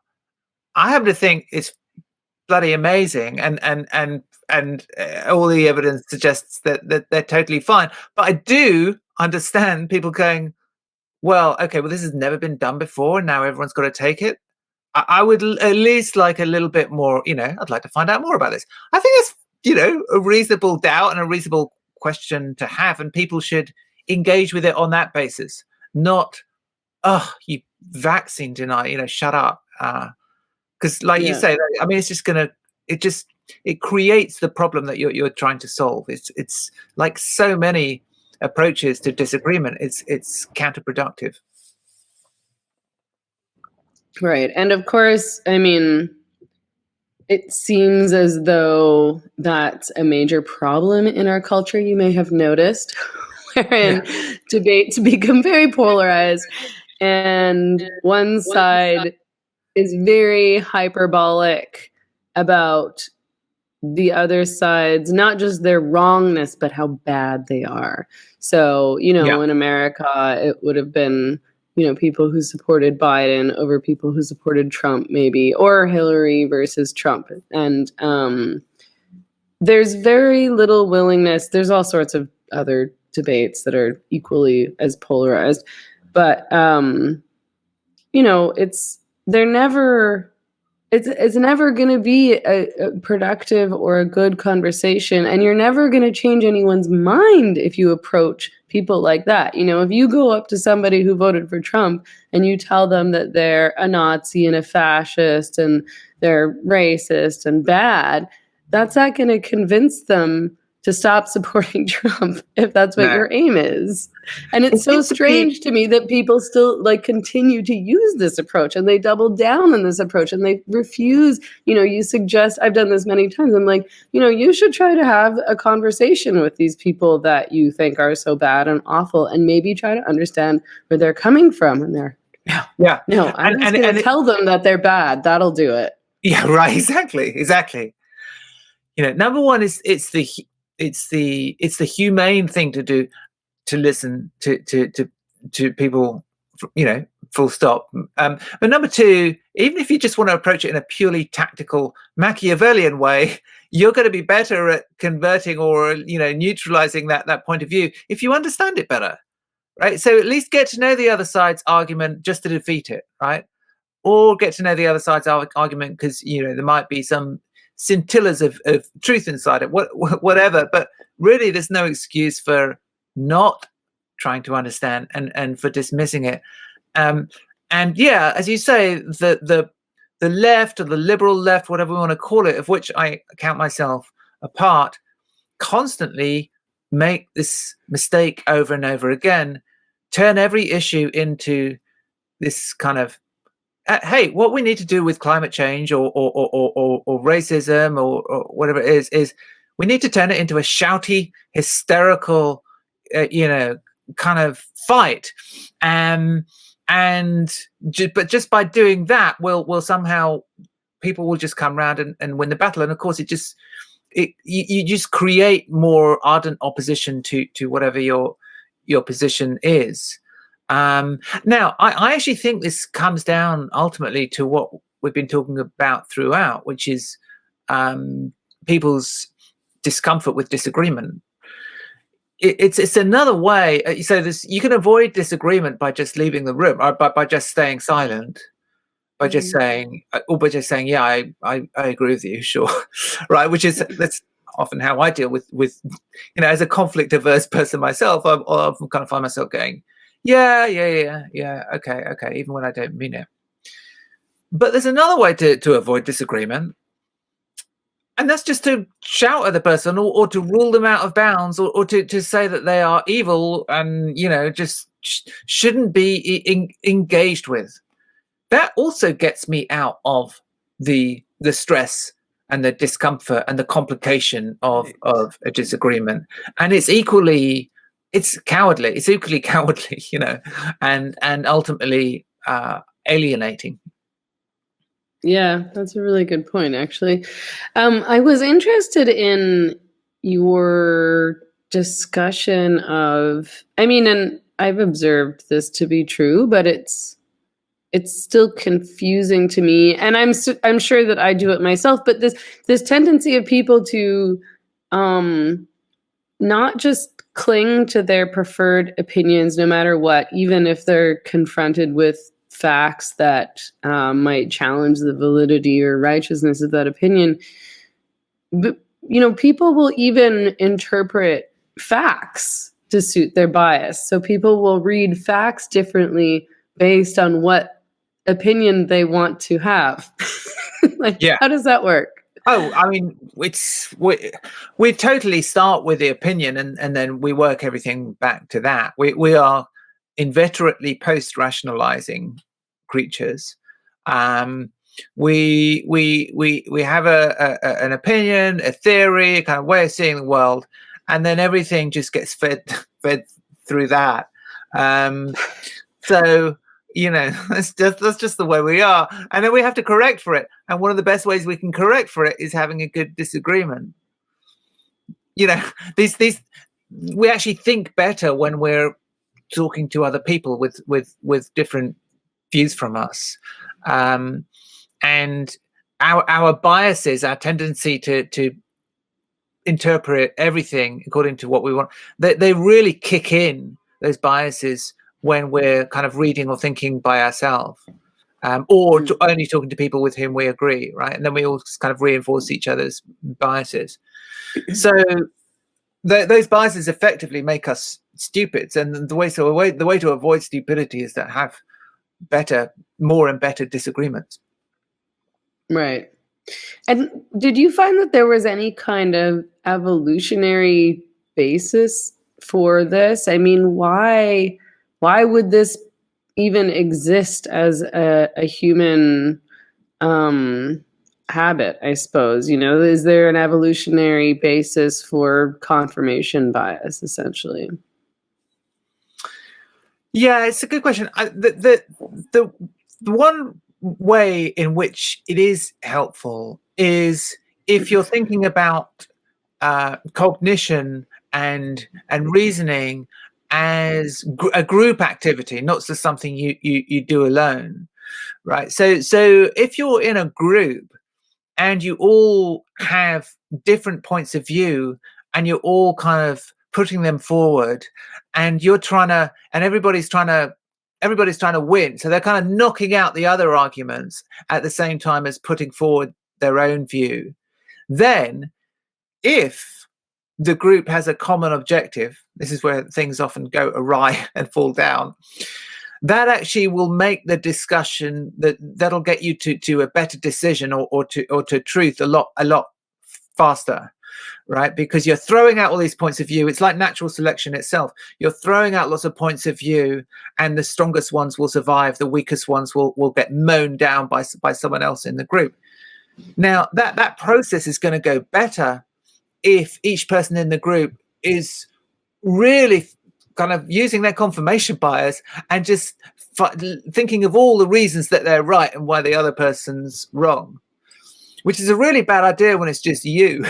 I happen to think it's bloody amazing, and all the evidence suggests that they're totally fine. But I do understand people going, well, okay, well, this has never been done before, and now everyone's got to take it. I would at least like a little bit more, I'd like to find out more about this. I think it's, a reasonable doubt and a reasonable question to have, and people should engage with it on that basis, not, oh, you vaccine deny, shut up. Because like you say, it's just it creates the problem that you're trying to solve. It's like so many approaches to disagreement. It's counterproductive. Right. And of course, it seems as though that's a major problem in our culture. You may have noticed, wherein debates become very polarized, and one side is very hyperbolic about the other side's, not just their wrongness, but how bad they are. So, in America, it would have been, people who supported Biden over people who supported Trump, maybe, or Hillary versus Trump. And there's very little willingness. There's all sorts of other debates that are equally as polarized. But, it's never going to be a productive or a good conversation, and you're never going to change anyone's mind if you approach people like that. If you go up to somebody who voted for Trump and you tell them that they're a Nazi and a fascist and they're racist and bad, that's not going to convince them to stop supporting Trump if that's what your aim is. And it's so strange to me that people still continue to use this approach, and they double down on this approach, and they refuse. You suggest, I've done this many times, I'm like, you should try to have a conversation with these people that you think are so bad and awful, and maybe try to understand where they're coming from. And they're, no, I'm just going to tell them that they're bad. That'll do it. Yeah, right. Exactly. Number one is it's the humane thing to do, to listen to people, full stop. But number two, even if you just want to approach it in a purely tactical Machiavellian way, you're going to be better at converting or neutralizing that point of view if you understand it better, right? So at least get to know the other side's argument just to defeat it, right? Or get to know the other side's argument because there might be some scintillas of truth inside it, whatever. But really, there's no excuse for not trying to understand and for dismissing it. And yeah, as you say, the left or the liberal left, whatever we want to call it, of which I count myself a part, constantly make this mistake over and over again, turn every issue into this kind of, hey, what we need to do with climate change or racism or whatever it is we need to turn it into a shouty, hysterical, kind of fight. But just by doing that, we'll somehow, people will just come around and win the battle. And of course, you just create more ardent opposition to whatever your position is. Now, I actually think this comes down ultimately to what we've been talking about throughout, which is people's discomfort with disagreement. It's another way. So you can avoid disagreement by just leaving the room, or by just staying silent, by just saying, yeah, I agree with you, sure, right? That's often how I deal with as a conflict averse person myself. I often kind of find myself going, yeah, okay, even when I don't mean it. But there's another way to avoid disagreement. And that's just to shout at the person or to rule them out of bounds or to say that they are evil and, just shouldn't be engaged with. That also gets me out of the stress and the discomfort and the complication of a disagreement. And it's cowardly. It's equally cowardly, and ultimately alienating. Yeah, that's a really good point, actually. I was interested in your discussion of, and I've observed this to be true, but it's still confusing to me, and I'm sure that I do it myself. But this tendency of people to not just cling to their preferred opinions, no matter what, even if they're confronted with facts that might challenge the validity or righteousness of that opinion. But, people will even interpret facts to suit their bias. So people will read facts differently based on what opinion they want to have. How does that work? Oh, I mean, we totally start with the opinion and then we work everything back to that. We are inveterately post-rationalizing creatures. We have an opinion, a theory, a kind of way of seeing the world, and then everything just gets fed through that. So that's just the way we are, and then we have to correct for it. And one of the best ways we can correct for it is having a good disagreement. These we actually think better when we're talking to other people with different views from us, and our biases, our tendency to interpret everything according to what we want, they really kick in, those biases, when we're kind of reading or thinking by ourselves, or only talking to people with whom we agree, right? And then we all kind of reinforce each other's biases. So those biases effectively make us stupid, and the way to avoid stupidity is to have more and better disagreements. Right. And did you find that there was any kind of evolutionary basis for this? I mean, why would this even exist as a human habit, I suppose? Is there an evolutionary basis for confirmation bias, essentially? Yeah, it's a good question. The one way in which it is helpful is if you're thinking about cognition and reasoning as a group activity, not just something you do alone, right? So if you're in a group and you all have different points of view and you're all kind of putting them forward, and you're trying to, and everybody's trying to win, so they're kind of knocking out the other arguments at the same time as putting forward their own view, then if the group has a common objective, this is where things often go awry and fall down, that actually will make the discussion, that'll get you to a better decision, or to truth a lot faster, right? Because you're throwing out all these points of view. It's like natural selection itself. You're throwing out lots of points of view, and the strongest ones will survive. The weakest ones will get mown down by someone else in the group. Now that process is going to go better if each person in the group is really kind of using their confirmation bias and just thinking of all the reasons that they're right and why the other person's wrong, which is a really bad idea when it's just you,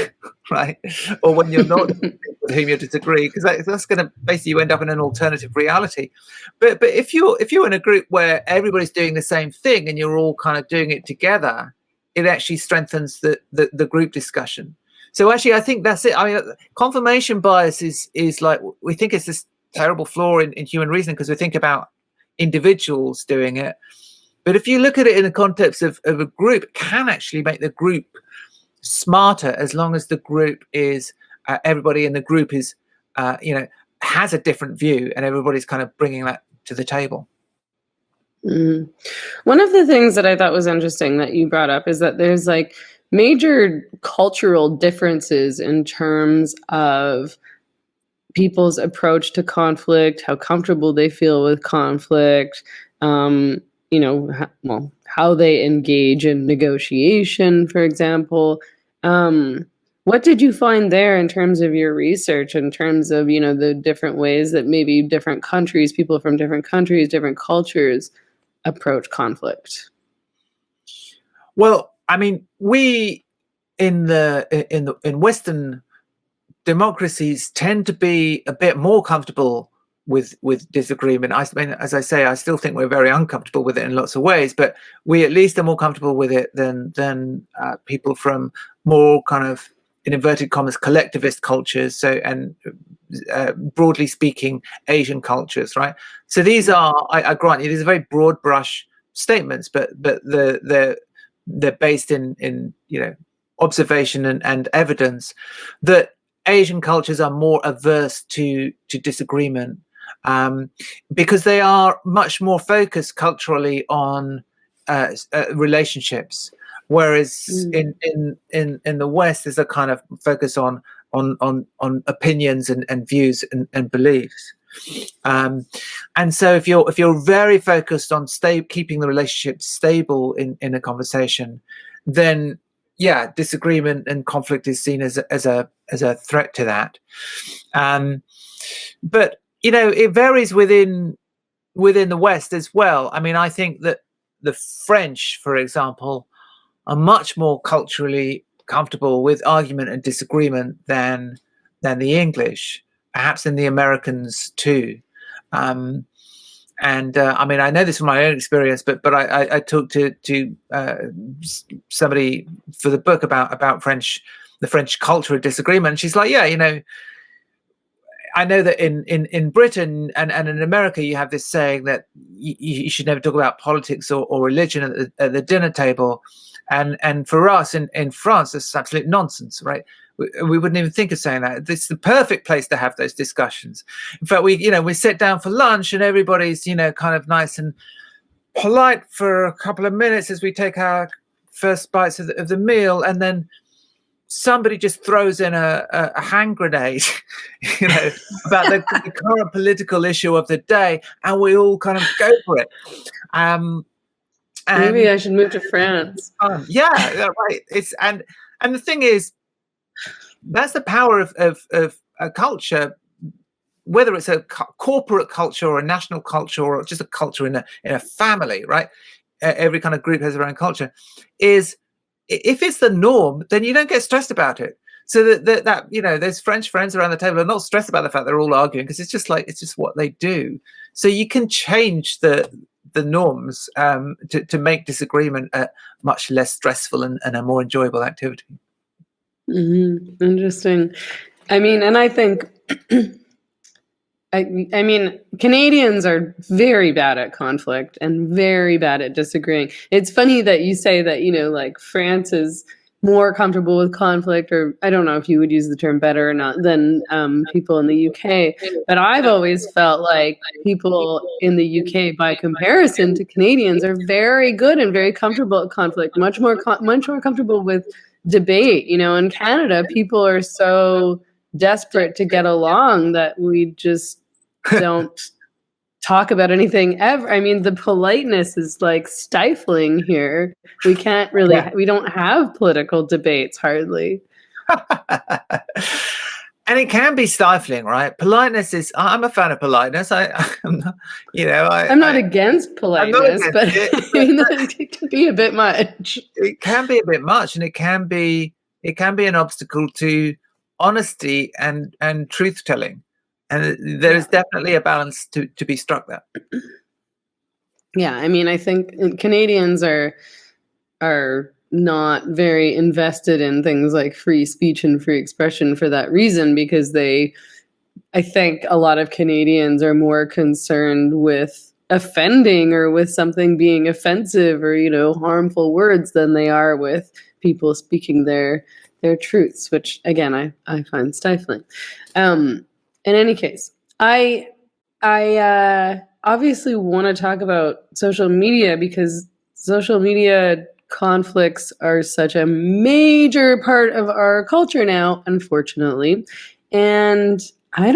right? Or when you're not with whom you disagree, because that's going to basically, you end up in an alternative reality. But if you're in a group where everybody's doing the same thing and you're all kind of doing it together, it actually strengthens the group discussion. So actually, I think that's it. I mean, confirmation bias is like, we think it's this terrible flaw in human reasoning because we think about individuals doing it. But if you look at it in the context of a group, it can actually make the group smarter, as long as the group is, everybody in the group is, has a different view, and everybody's kind of bringing that to the table. Mm. One of the things that I thought was interesting that you brought up is that there's like major cultural differences in terms of people's approach to conflict, how comfortable they feel with conflict, how they engage in negotiation, for example. What did you find there in terms of your research, in terms of, the different ways that maybe different countries, people from different countries, different cultures approach conflict? Well, I mean, we in Western democracies tend to be a bit more comfortable with disagreement. I mean, as I say, I still think we're very uncomfortable with it in lots of ways, but we at least are more comfortable with it than people from more kind of, in inverted commas, collectivist cultures. So, and broadly speaking, Asian cultures, right? So these are, I grant you, these are very broad brush statements, but they're based in observation and evidence that Asian cultures are more averse to disagreement, because they are much more focused culturally on relationships, whereas in the West there's a kind of focus on opinions and views and beliefs. And so if you're very focused on keeping the relationship stable in a conversation, then disagreement and conflict is seen as a threat to that. But it varies within the West as well. I mean, I think that the French, for example, are much more culturally comfortable with argument and disagreement than the English, perhaps than the Americans too. I mean, I know this from my own experience, but I talked to somebody for the book about the French culture of disagreement. And she's like, I know that in Britain and in America, you have this saying that you should never talk about politics or religion at the dinner table. And for us in France, this is absolute nonsense, right? We wouldn't even think of saying that. It's the perfect place to have those discussions. In fact, we sit down for lunch and everybody's, kind of nice and polite for a couple of minutes as we take our first bites of the meal, and then somebody just throws in a hand grenade, about the current political issue of the day, and we all kind of go for it. Maybe I should move to France. Yeah, right. And the thing is, that's the power of a culture, whether it's a corporate culture or a national culture or just a culture in a family, right? Every kind of group has their own culture. Is if it's the norm, then you don't get stressed about it. So that those French friends around the table are not stressed about the fact they're all arguing, because it's just what they do. So you can change the norms to make disagreement a much less stressful and a more enjoyable activity. Interesting. I mean, and I think, I mean, Canadians are very bad at conflict and very bad at disagreeing. It's funny that you say that, like France is more comfortable with conflict, or I don't know if you would use the term better or not, than people in the UK. But I've always felt like people in the UK, by comparison to Canadians, are very good and very comfortable at conflict, much more comfortable with debate. In Canada, people are so desperate to get along that we just don't talk about anything ever. I mean, the politeness is like stifling here. We can't really, we don't have political debates hardly. And it can be stifling, right? Politeness is, I'm a fan of politeness. I'm not against politeness, but it can be a bit much. It can be a bit much, and it can be an obstacle to honesty and truth telling. And there is definitely a balance to be struck there. Yeah, I mean, I think Canadians are not very invested in things like free speech and free expression for that reason, because I think a lot of Canadians are more concerned with offending or with something being offensive or, harmful words than they are with people speaking their truths, which again, I find stifling. In any case, I obviously want to talk about social media, because social media conflicts are such a major part of our culture now, unfortunately. And I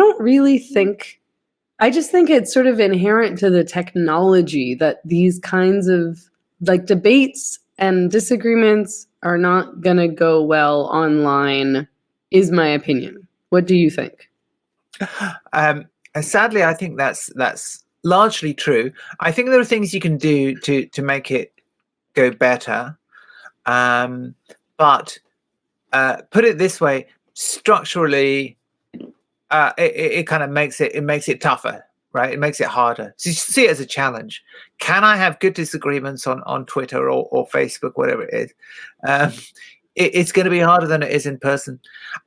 just think it's sort of inherent to the technology that these kinds of like debates and disagreements are not going to go well online, is my opinion. What do you think? Sadly, I think that's largely true. I think there are things you can do to make it go better, but put it this way: structurally, it kind of makes it tougher, right? It makes it harder. So you see it as a challenge. Can I have good disagreements on Twitter or Facebook, whatever it is? It's going to be harder than it is in person,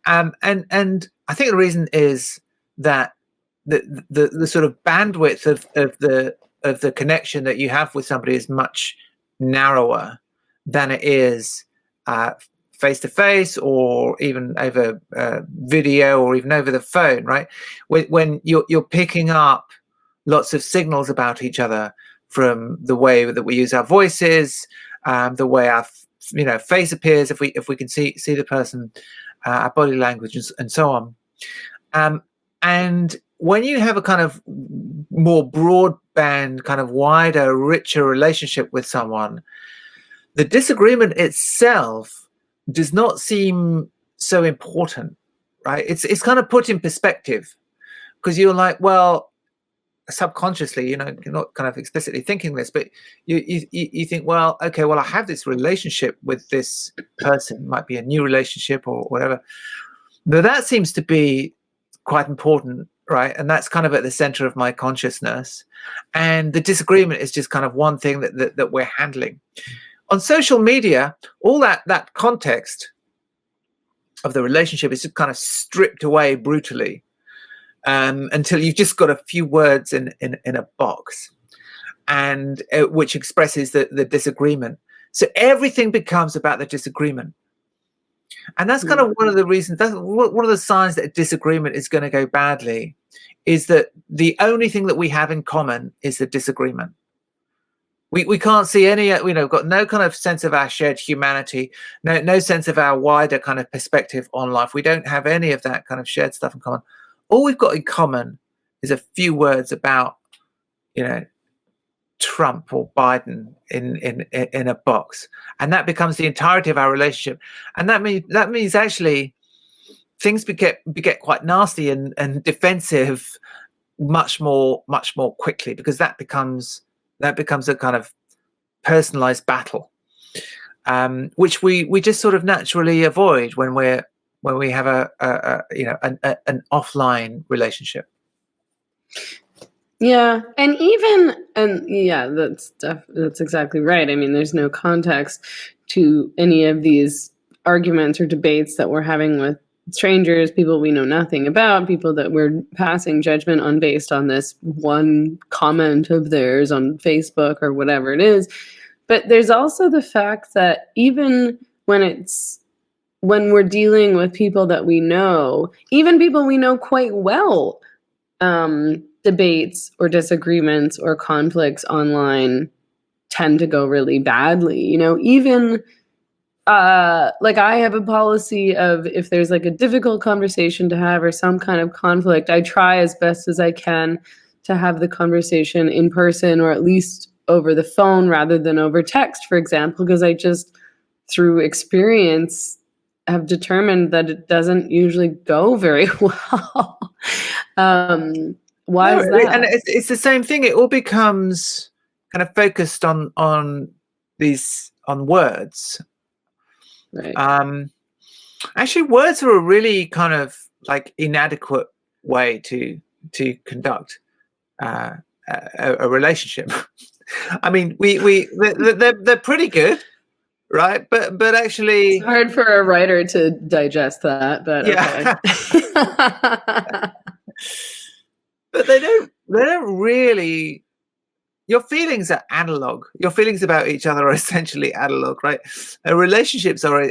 and I think the reason is that the sort of bandwidth of the connection that you have with somebody is much narrower than it is face to face, or even over video, or even over the phone, right? When you're picking up lots of signals about each other from the way that we use our voices, the way our face appears, if we can see the person, our body language, and so on. And when you have a kind of more broadband, kind of wider, richer relationship with someone, the disagreement itself does not seem so important, right? It's kind of put in perspective, because you're like, well, subconsciously, you're not kind of explicitly thinking this, but you think, well, okay, well, I have this relationship with this person. It might be a new relationship or whatever, but that seems to be quite important, right? And that's kind of at the center of my consciousness, and the disagreement is just kind of one thing that we're handling. On social media, all that context of the relationship is just kind of stripped away brutally, until you've just got a few words in a box, and which expresses the disagreement. So everything becomes about the disagreement. And that's kind of one of the reasons, that's one of the signs that a disagreement is going to go badly, is that the only thing that we have in common is the disagreement. We can't see any, got no kind of sense of our shared humanity, no sense of our wider kind of perspective on life. We don't have any of that kind of shared stuff in common. All we've got in common is a few words about, Trump or Biden in a box, and that becomes the entirety of our relationship. And that means actually things get quite nasty and defensive much more quickly, because that becomes a kind of personalized battle, which we just sort of naturally avoid when we're when we have an offline relationship. Yeah, that's exactly right. I mean, there's no context to any of these arguments or debates that we're having with strangers, people we know nothing about, people that we're passing judgment on based on this one comment of theirs on Facebook or whatever it is. But there's also the fact that even when we're dealing with people that we know, even people we know quite well, debates or disagreements or conflicts online tend to go really badly. Even like I have a policy of, if there's like a difficult conversation to have or some kind of conflict, I try as best as I can to have the conversation in person, or at least over the phone rather than over text, for example, because I just, through experience, have determined that it doesn't usually go very well. Why is that? And it's the same thing. It all becomes kind of focused on words. Right. Actually, words are a really kind of like inadequate way to conduct a relationship. I mean, they're pretty good, right? But actually, it's hard for a writer to digest that. But yeah. Okay. But they don't really. Your feelings are analog. Your feelings about each other are essentially analog, right? Relationships are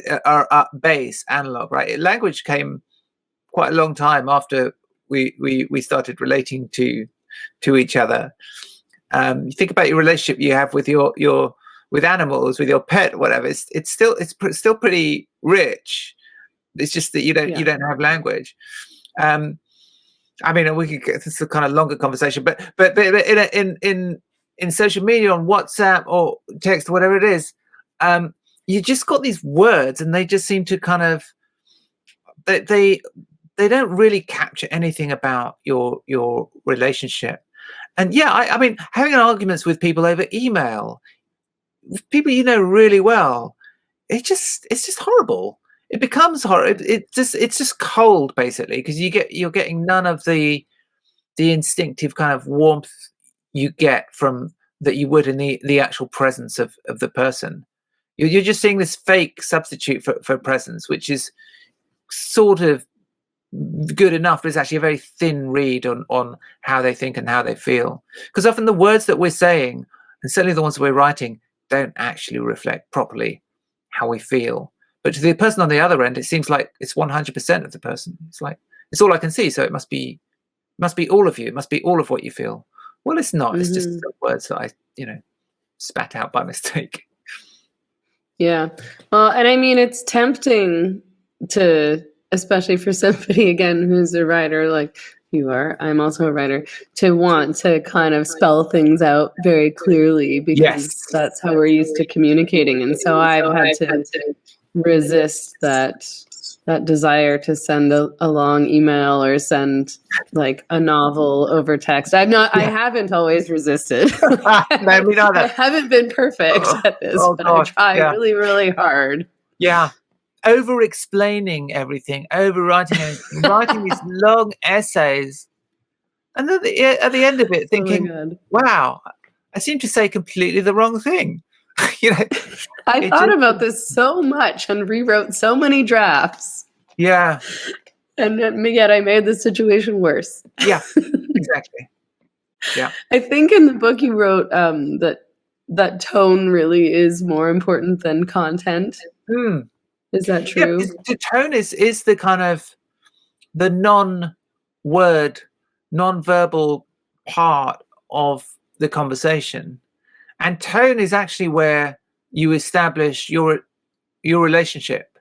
at base analog, right? Language came quite a long time after we started relating to each other. You think about your relationship you have with with animals, with your pet, whatever. It's still pretty rich. It's just that you don't have language. I mean, we could get this is a kind of longer conversation, but in social media, on WhatsApp or text, whatever it is, you just got these words, and they just seem to kind of they don't really capture anything about your relationship. And yeah, I mean, having arguments with people over email, people you know really well, it's just horrible. It becomes horrible. It's just cold, basically, because you're getting none of the instinctive kind of warmth you get from that you would in the actual presence of the person. You're just seeing this fake substitute for presence, which is sort of good enough, but it's actually a very thin read on how they think and how they feel. Because often the words that we're saying, and certainly the ones we're writing, don't actually reflect properly how we feel. But to the person on the other end, it seems like it's 100% of the person. It's like, it's all I can see, so it must be all of you. It must be all of what you feel. Well, it's not. It's just the words that I, spat out by mistake. Yeah. Well, and I mean, it's tempting to, especially for somebody, again, who's a writer like you are, I'm also a writer, to want to kind of spell things out very clearly, because that's how we're used to communicating. And so I've had to resist that desire to send a long email or send like a novel over text. I haven't always resisted. No, me neither. I haven't been perfect at this, but I try really, really hard. Yeah. Over explaining everything, writing these long essays. And then at the end of it, thinking, wow, I seem to say completely the wrong thing. I thought about this so much and rewrote so many drafts. Yeah. And yet I made the situation worse. Yeah, exactly. Yeah. I think in the book you wrote that tone really is more important than content. Is that true? Yeah, the tone is the kind of the non-word, non-verbal part of the conversation. And tone is actually where you establish your relationship,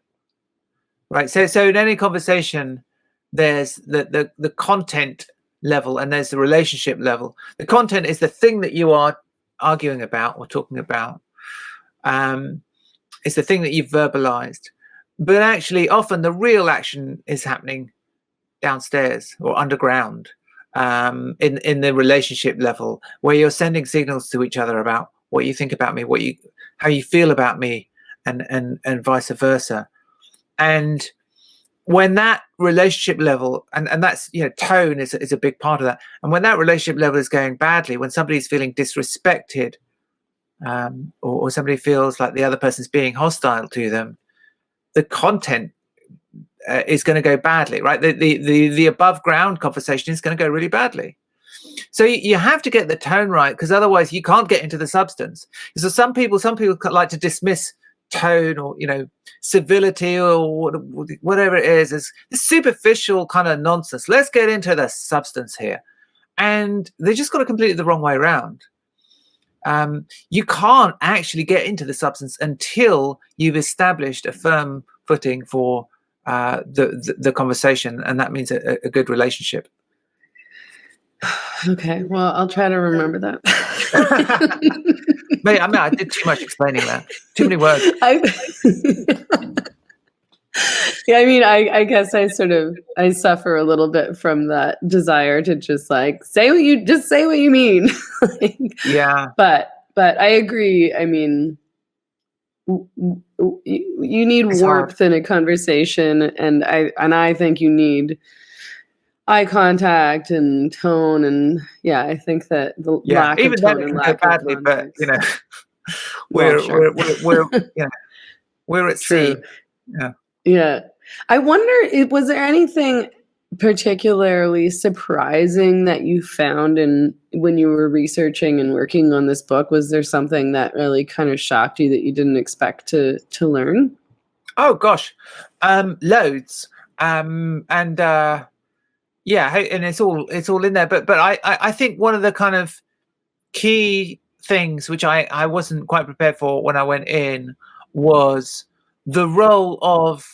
right? So in any conversation, there's the content level and there's the relationship level. The content is the thing that you are arguing about or talking about. It's the thing that you've verbalized. But actually, often the real action is happening downstairs or underground, in the relationship level, where you're sending signals to each other about what you think about me, how you feel about me, and vice versa. And when that relationship level, and that's, tone is a big part of that. And when that relationship level is going badly, when somebody's feeling disrespected, or somebody feels like the other person's being hostile to them, the content is going to go badly, right? The above ground conversation is going to go really badly. So you have to get the tone right, because otherwise you can't get into the substance. So some people like to dismiss tone, or civility, or whatever it is, as superficial kind of nonsense. Let's get into the substance here, and they just got it completely the wrong way around. You can't actually get into the substance until you've established a firm footing for the conversation, and that means a good relationship. Okay, well, I'll try to remember that. Mate, I did too much explaining that. Too many words. Yeah, I mean, I guess I suffer a little bit from that desire to just say what you mean. Yeah. But I agree. I mean, you need warmth in a conversation, and I think you need eye contact and tone, and I think that the lack of tone and lack of context. But we're at sea. Yeah. I wonder, was there anything particularly surprising that you found when you were researching and working on this book? Was there something that really kind of shocked you that you didn't expect to learn? Oh gosh, loads. And it's all in there. But I think one of the kind of key things which I wasn't quite prepared for when I went in was the role of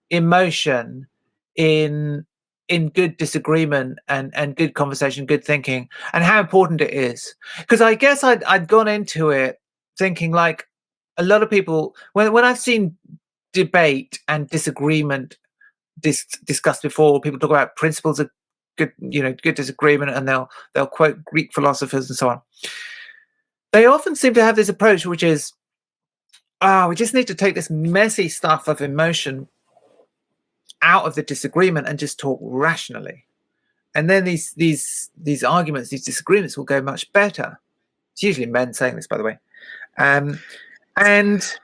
emotion in good disagreement and good conversation, good thinking, and how important it is. Because I guess I'd gone into it thinking, like a lot of people, when I've seen debate and disagreement discussed before, people talk about principles of good disagreement, and they'll quote Greek philosophers and so on. They often seem to have this approach, which is, we just need to take this messy stuff of emotion out of the disagreement and just talk rationally, and then these arguments, these disagreements will go much better. It's usually men saying this, by the way. And and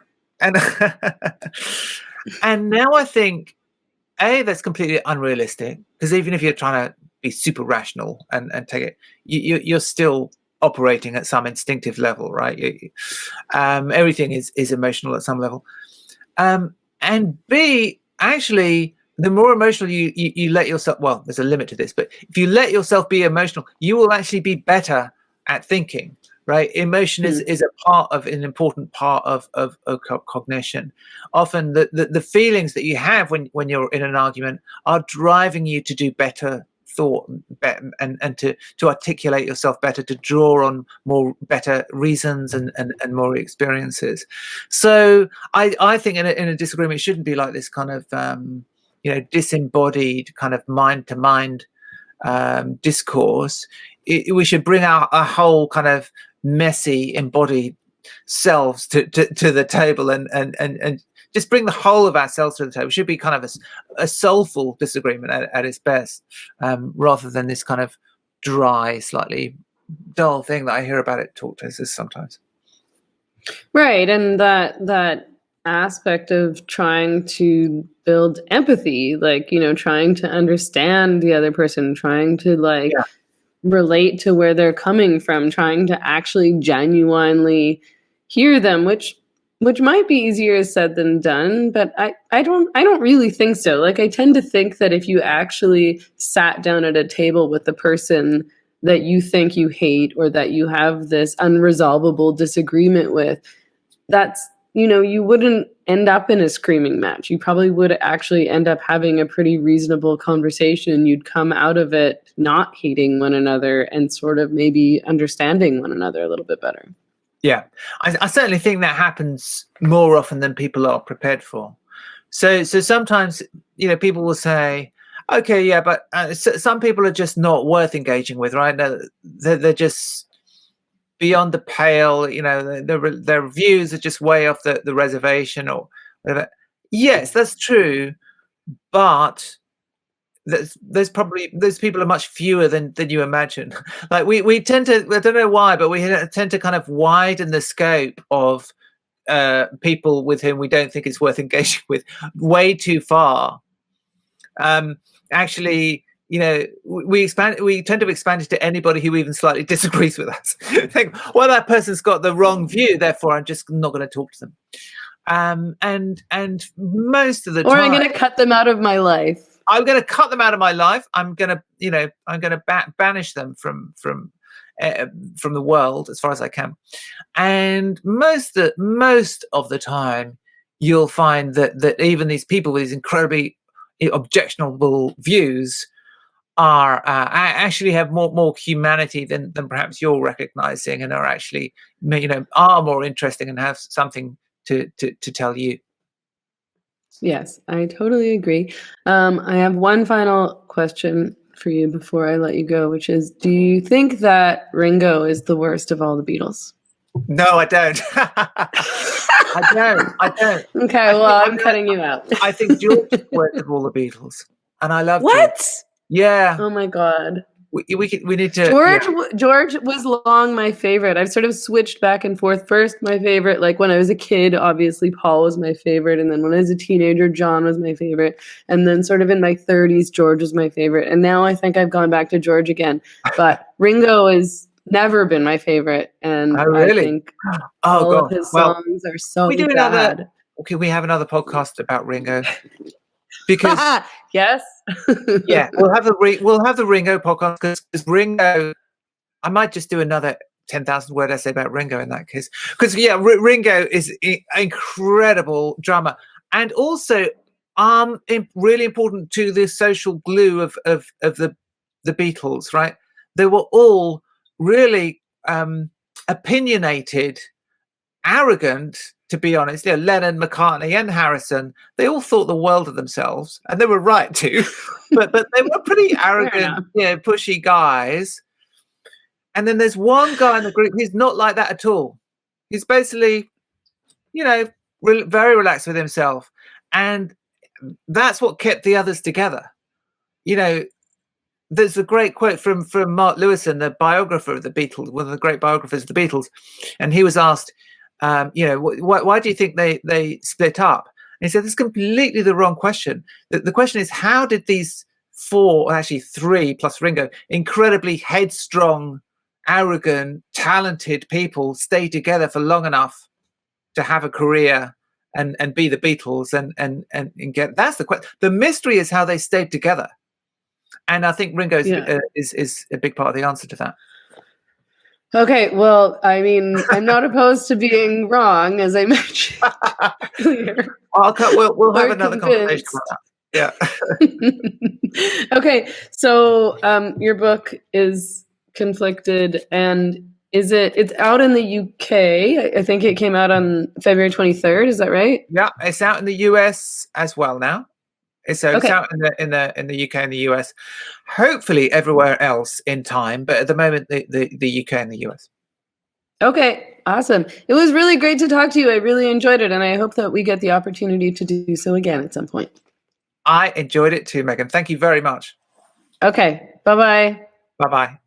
now I think, that's completely unrealistic, because even if you're trying to be super rational and take it, you're still operating at some instinctive level, right? Everything is emotional at some level. And B, actually, the more emotional you let yourself, well, there's a limit to this, but if you let yourself be emotional, you will actually be better at thinking, right? Emotion is an important part of cognition. Often the feelings that you have when you're in an argument are driving you to do better thought, and to articulate yourself better, to draw on better reasons and more experiences. So I think in a disagreement, it shouldn't be like this kind of disembodied kind of mind to mind discourse. We should bring our whole kind of messy embodied selves to the table, and just bring the whole of ourselves to the table. It should be kind of a soulful disagreement at its best, rather than this kind of dry, slightly dull thing that I hear about at talk testers sometimes. Right, and that aspect of trying to build empathy, trying to understand the other person, trying to relate to where they're coming from, trying to actually genuinely hear them, which might be easier said than done, but I don't really think so. I tend to think that if you actually sat down at a table with the person that you think you hate, or that you have this unresolvable disagreement with, that's, you wouldn't end up in a screaming match. You probably would actually end up having a pretty reasonable conversation. You'd come out of it not hating one another, and sort of maybe understanding one another a little bit better. Yeah, I certainly think that happens more often than people are prepared for. So sometimes, people will say, okay, yeah, but some people are just not worth engaging with, right? They're just beyond the pale, their views are just way off the reservation or whatever. Yes, that's true. but there's probably those people are much fewer than you imagine. Like we tend to, I don't know why, but we tend to kind of widen the scope of people with whom we don't think it's worth engaging with way too far. Actually, we tend to expand it to anybody who even slightly disagrees with us. Think, well, that person's got the wrong view, therefore I'm just not going to talk to them. And most of the time, I'm going to cut them out of my life. I'm going to cut them out of my life. I'm going to banish them from the world as far as I can. And most of the time, you'll find that even these people with these incredibly objectionable views are actually have more humanity than perhaps you're recognizing, and are actually are more interesting and have something to tell you. Yes, I totally agree. I have one final question for you before I let you go, which is, do you think that Ringo is the worst of all the Beatles? No, I don't. I don't. Okay, I'm cutting you out. I think George is the worst of all the Beatles, and I love what? George. Yeah. Oh my God. We need to. George was long my favorite. I've sort of switched back and forth. First, my favorite, like when I was a kid, obviously Paul was my favorite, and then when I was a teenager, John was my favorite, and then sort of in my 30s, George was my favorite, and now I think I've gone back to George again. But Ringo has never been my favorite, and I think all of his songs are so bad. Okay, we have another podcast about Ringo. Because yes, yeah, we'll have the Ringo podcast, because Ringo, I might just do another 10,000 word essay about Ringo in that case, because Ringo is incredible drummer, and also really important to the social glue of the Beatles, right? They were all really opinionated, arrogant, to be honest. Lennon, McCartney, and Harrison, they all thought the world of themselves, and they were right to. but they were pretty arrogant, pushy guys. And then there's one guy in the group who's not like that at all. He's basically, very relaxed with himself, and that's what kept the others together. There's a great quote from Mark Lewison, the biographer of the Beatles, one of the great biographers of the Beatles, and he was asked, why do you think they split up? And he said, "This is completely the wrong question. The question is, how did these four, actually three plus Ringo, incredibly headstrong, arrogant, talented people stay together for long enough to have a career and be the Beatles and get?" That's the question. The mystery is how they stayed together, and I think Ringo is a big part of the answer to that. Okay, well, I mean, I'm not opposed to being wrong, as I mentioned earlier. We'll have another conversation about that. Yeah. Okay, so your book is Conflicted, and it's out in the UK. I think it came out on February 23rd. Is that right? Yeah, it's out in the US as well now. It's out in the UK and the US, hopefully everywhere else in time, but at the moment the UK and the US. Okay, awesome. It was really great to talk to you. I really enjoyed it, and I hope that we get the opportunity to do so again at some point. I enjoyed it too, Megan. Thank you very much. Okay, bye-bye. Bye-bye.